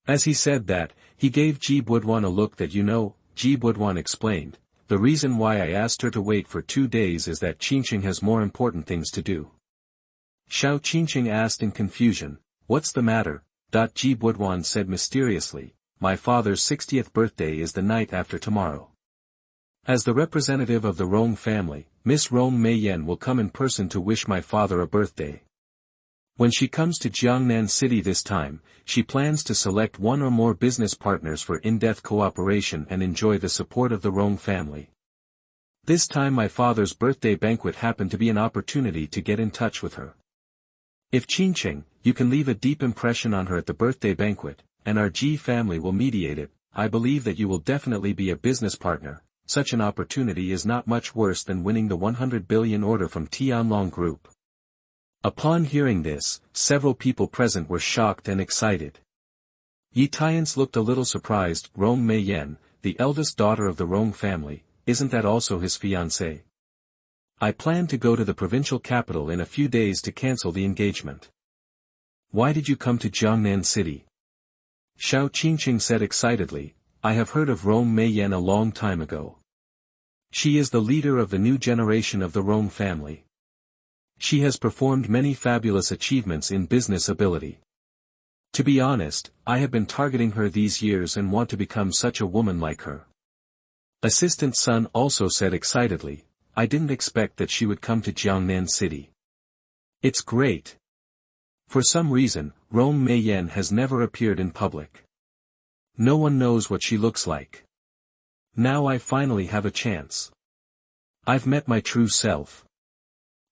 As he said that, he gave Ji Budwan a look that Ji Budwan explained, the reason why I asked her to wait for 2 days is that Qingcheng has more important things to do. Xiao Qingcheng asked in confusion, what's the matter? Ji Budwan said mysteriously, my father's 60th birthday is the night after tomorrow. As the representative of the Rong family, Miss Rong Meiyan will come in person to wish my father a birthday. When she comes to Jiangnan City this time, she plans to select one or more business partners for in-depth cooperation and enjoy the support of the Rong family. This time my father's birthday banquet happened to be an opportunity to get in touch with her. If Qingcheng, you can leave a deep impression on her at the birthday banquet, and our Ji family will mediate it, I believe that you will definitely be a business partner. Such an opportunity is not much worse than winning the 100 billion order from Tianlong Group. Upon hearing this, several people present were shocked and excited. Ye Tiance looked a little surprised. Rong Meiyan, the eldest daughter of the Rong family, isn't that also his fiancée? I plan to go to the provincial capital in a few days to cancel the engagement. Why did you come to Jiangnan City? Xiao Qingcheng said excitedly, I have heard of Rong Meiyan a long time ago. She is the leader of the new generation of the Rong family. She has performed many fabulous achievements in business ability. To be honest, I have been targeting her these years and want to become such a woman like her. Assistant Sun also said excitedly, I didn't expect that she would come to Jiangnan City. It's great. For some reason, Rong Meiyan has never appeared in public. No one knows what she looks like. Now I finally have a chance. I've met my true self.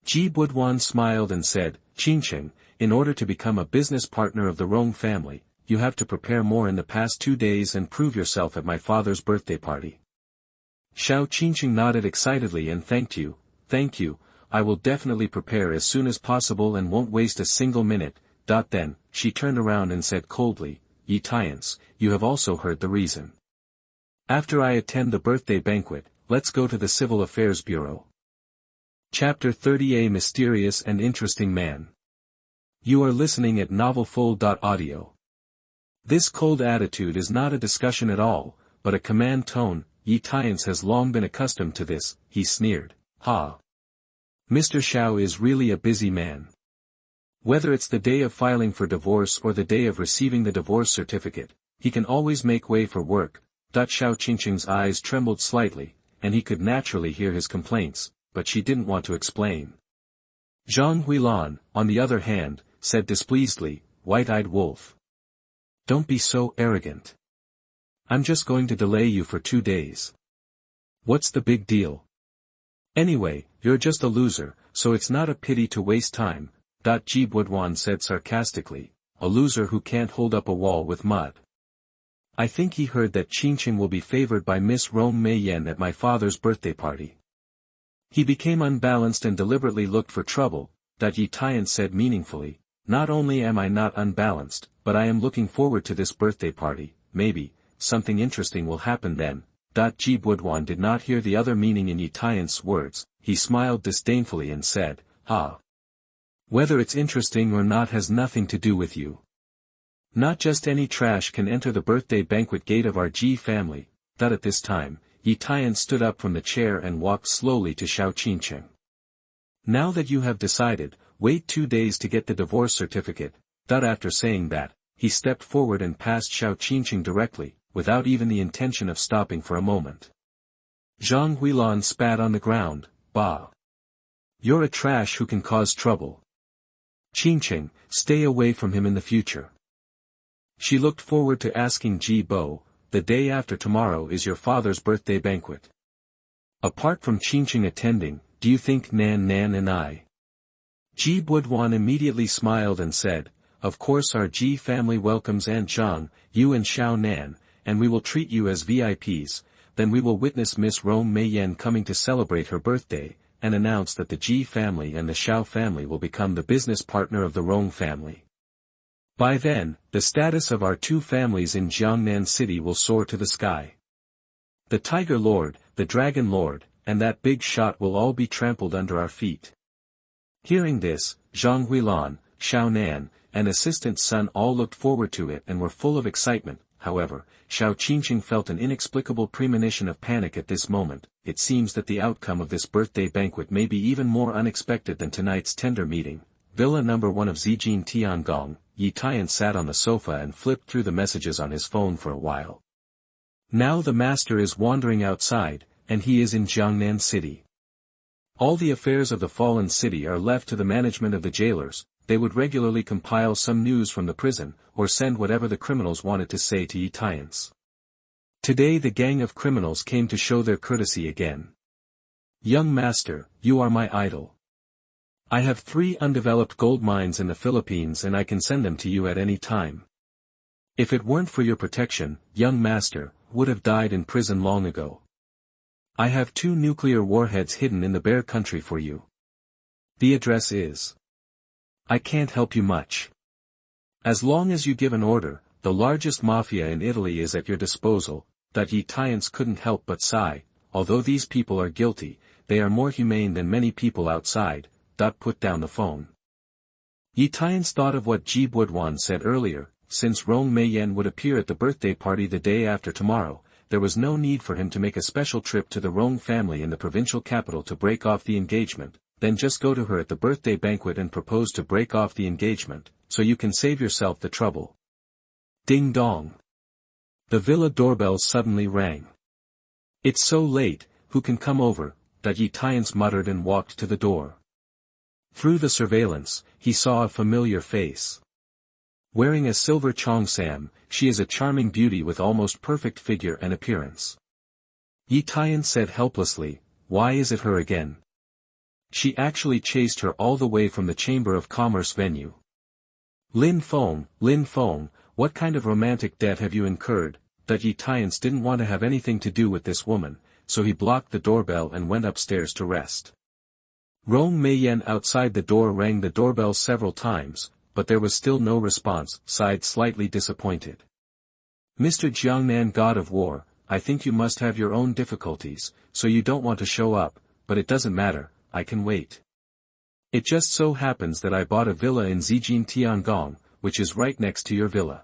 Ji Budwan smiled and said, Qingcheng, in order to become a business partner of the Rong family, you have to prepare more in the past 2 days and prove yourself at my father's birthday party. Xiao Qingcheng nodded excitedly and thank you, I will definitely prepare as soon as possible and won't waste a single minute. Then, she turned around and said coldly, Ye Tiance, you have also heard the reason. After I attend the birthday banquet, let's go to the Civil Affairs Bureau. Chapter 30. A Mysterious and Interesting Man. You are listening at novelfull.audio. This cold attitude is not a discussion at all, but a command tone. Ye Tiance has long been accustomed to this, he sneered. Ha! Mr. Xiao is really a busy man. Whether it's the day of filing for divorce or the day of receiving the divorce certificate, he can always make way for work. Xiao Qingcheng's eyes trembled slightly, and he could naturally hear his complaints, but she didn't want to explain. Zhang Xiaohu, on the other hand, said displeasedly, white-eyed wolf. Don't be so arrogant. I'm just going to delay you for 2 days. What's the big deal? Anyway, you're just a loser, so it's not a pity to waste time. Ji Budwan said sarcastically, a loser who can't hold up a wall with mud. I think he heard that Qingcheng will be favored by Miss Rong Meiyan at my father's birthday party. He became unbalanced and deliberately looked for trouble. Ye Tiance said meaningfully, not only am I not unbalanced, but I am looking forward to this birthday party. Maybe something interesting will happen then. Ji Budwan did not hear the other meaning in Ye Tiance's words. He smiled disdainfully and said, Ha! Whether it's interesting or not has nothing to do with you. Not just any trash can enter the birthday banquet gate of our Ji family. At this time, Ye Tiance stood up from the chair and walked slowly to Xiao Qingcheng. Now that you have decided, wait 2 days to get the divorce certificate. After saying that, he stepped forward and passed Xiao Qingcheng directly, without even the intention of stopping for a moment. Zhang Xiaohu spat on the ground. Bah! You're a trash who can cause trouble. Qingcheng, stay away from him in the future. She looked forward to asking Ji Bo, the day after tomorrow is your father's birthday banquet. Apart from Qingcheng attending, do you think Nan and I? Ji Budwan immediately smiled and said, of course our Ji family welcomes Aunt Zhang, you and Xiao Nan, and we will treat you as VIPs. Then we will witness Miss Rong Meiyan coming to celebrate her birthday, and announce that the Ji family and the Xiao family will become the business partner of the Rong family. By then, the status of our two families in Jiangnan City will soar to the sky. The Tiger Lord, the Dragon Lord, and that big shot will all be trampled under our feet. Hearing this, Zhang Huilan, Xiao Nan, and assistant son all looked forward to it and were full of excitement. However, Xiao Qingcheng felt an inexplicable premonition of panic at this moment. It seems that the outcome of this birthday banquet may be even more unexpected than tonight's tender meeting. Villa number 1 of Zhijin Tiangong. Ye Tiance sat on the sofa and flipped through the messages on his phone for a while. Now the master is wandering outside, and he is in Jiangnan City. All the affairs of the fallen city are left to the management of the jailers. They would regularly compile some news from the prison, or send whatever the criminals wanted to say to Ye Tiance. Today the gang of criminals came to show their courtesy again. Young master, you are my idol. I have 3 undeveloped gold mines in the Philippines and I can send them to you at any time. If it weren't for your protection, young master, would have died in prison long ago. I have 2 nuclear warheads hidden in the Bear Country for you. The address is. I can't help you much. As long as you give an order, the largest mafia in Italy is at your disposal. That Ye Tiance couldn't help but sigh. Although these people are guilty, they are more humane than many people outside. Put down the phone. Ye Tiance thought of what Ji Buduan said earlier. Since Rong Meiyan would appear at the birthday party the day after tomorrow, there was no need for him to make a special trip to the Rong family in the provincial capital to break off the engagement. Then just go to her at the birthday banquet and propose to break off the engagement, so you can save yourself the trouble. Ding dong. The villa doorbell suddenly rang. It's so late, who can come over? That Ye Tiance muttered and walked to the door. Through the surveillance, he saw a familiar face. Wearing a silver cheongsam, she is a charming beauty with almost perfect figure and appearance. Ye Tiance said helplessly, why is it her again? She actually chased her all the way from the Chamber of Commerce venue. Lin Feng, what kind of romantic debt have you incurred? That Ye Tiance didn't want to have anything to do with this woman, so he blocked the doorbell and went upstairs to rest. Rong Meiyan outside the door rang the doorbell several times, but there was still no response, sighed slightly disappointed. Mr. Jiangnan God of War, I think you must have your own difficulties, so you don't want to show up, but it doesn't matter, I can wait. It just so happens that I bought a villa in Zhijin Tiangong, which is right next to your villa.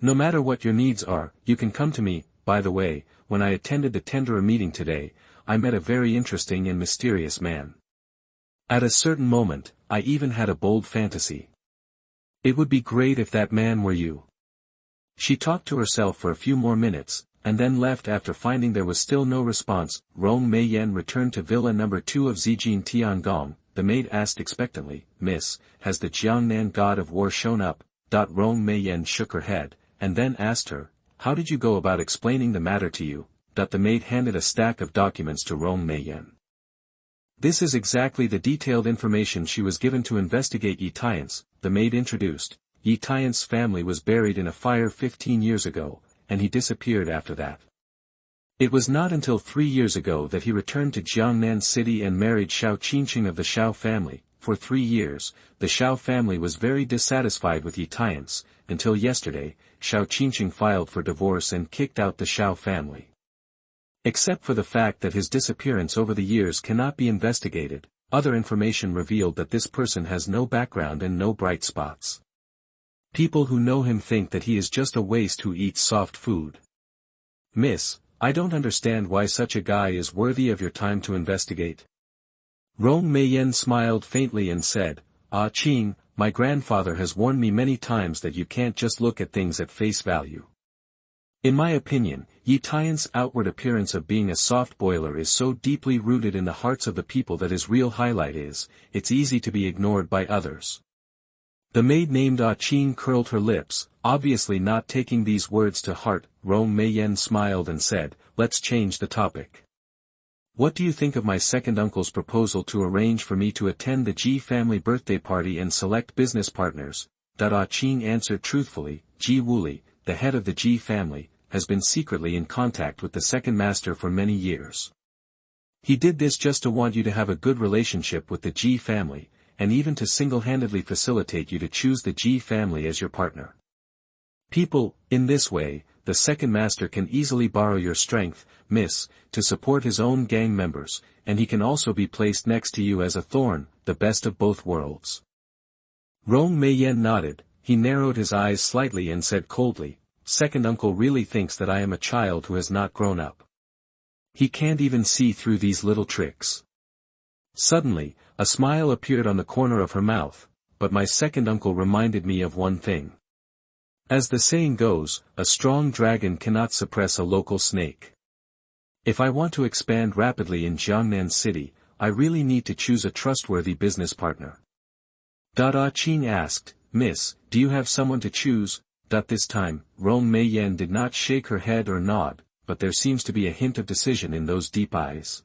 No matter what your needs are, you can come to me. By the way, when I attended the tenderer meeting today, I met a very interesting and mysterious man. At a certain moment, I even had a bold fantasy. It would be great if that man were you. She talked to herself for a few more minutes, and then left after finding there was still no response. Rong Meiyan returned to villa number 2 of Zhijin Tiangong. The maid asked expectantly, Miss, has the Jiangnan God of War shown up? Rong Meiyan shook her head, and then asked her, how did you go about explaining the matter to you? The maid handed a stack of documents to Rong Meiyan. This is exactly the detailed information she was given to investigate Ye Tiance, the maid introduced. Ye Tiance's family was buried in a fire 15 years ago, and he disappeared after that. It was not until 3 years ago that he returned to Jiangnan City and married Xiao Qingcheng of the Xiao family. For 3 years, the Xiao family was very dissatisfied with Ye Tiance, until yesterday, Xiao Qingcheng filed for divorce and kicked out the Xiao family. Except for the fact that his disappearance over the years cannot be investigated, other information revealed that this person has no background and no bright spots. People who know him think that he is just a waste who eats soft food. Miss, I don't understand why such a guy is worthy of your time to investigate. Rong Meiyan smiled faintly and said, Ah Qing, my grandfather has warned me many times that you can't just look at things at face value. In my opinion, Ye Tiance's outward appearance of being a soft boiler is so deeply rooted in the hearts of the people that his real highlight is, it's easy to be ignored by others. The maid named Ah Qing curled her lips, obviously not taking these words to heart. Rong Meiyan smiled and said, let's change the topic. What do you think of my second uncle's proposal to arrange for me to attend the Ji family birthday party and select business partners? Ah Qing answered truthfully, Ji Wuli, the head of the Ji family, has been secretly in contact with the second master for many years. He did this just to want you to have a good relationship with the Ji family, and even to single-handedly facilitate you to choose the Ji family as your partner. People, in this way, the second master can easily borrow your strength, miss, to support his own gang members, and he can also be placed next to you as a thorn, the best of both worlds. Rong Meiyan nodded, he narrowed his eyes slightly and said coldly, "Second uncle really thinks that I am a child who has not grown up. He can't even see through these little tricks." Suddenly, a smile appeared on the corner of her mouth, "But my second uncle reminded me of one thing. As the saying goes, a strong dragon cannot suppress a local snake. If I want to expand rapidly in Jiangnan City, I really need to choose a trustworthy business partner." Da Qing asked, "Miss, do you have someone to choose?" This time, Rong Meiyan did not shake her head or nod, but there seems to be a hint of decision in those deep eyes.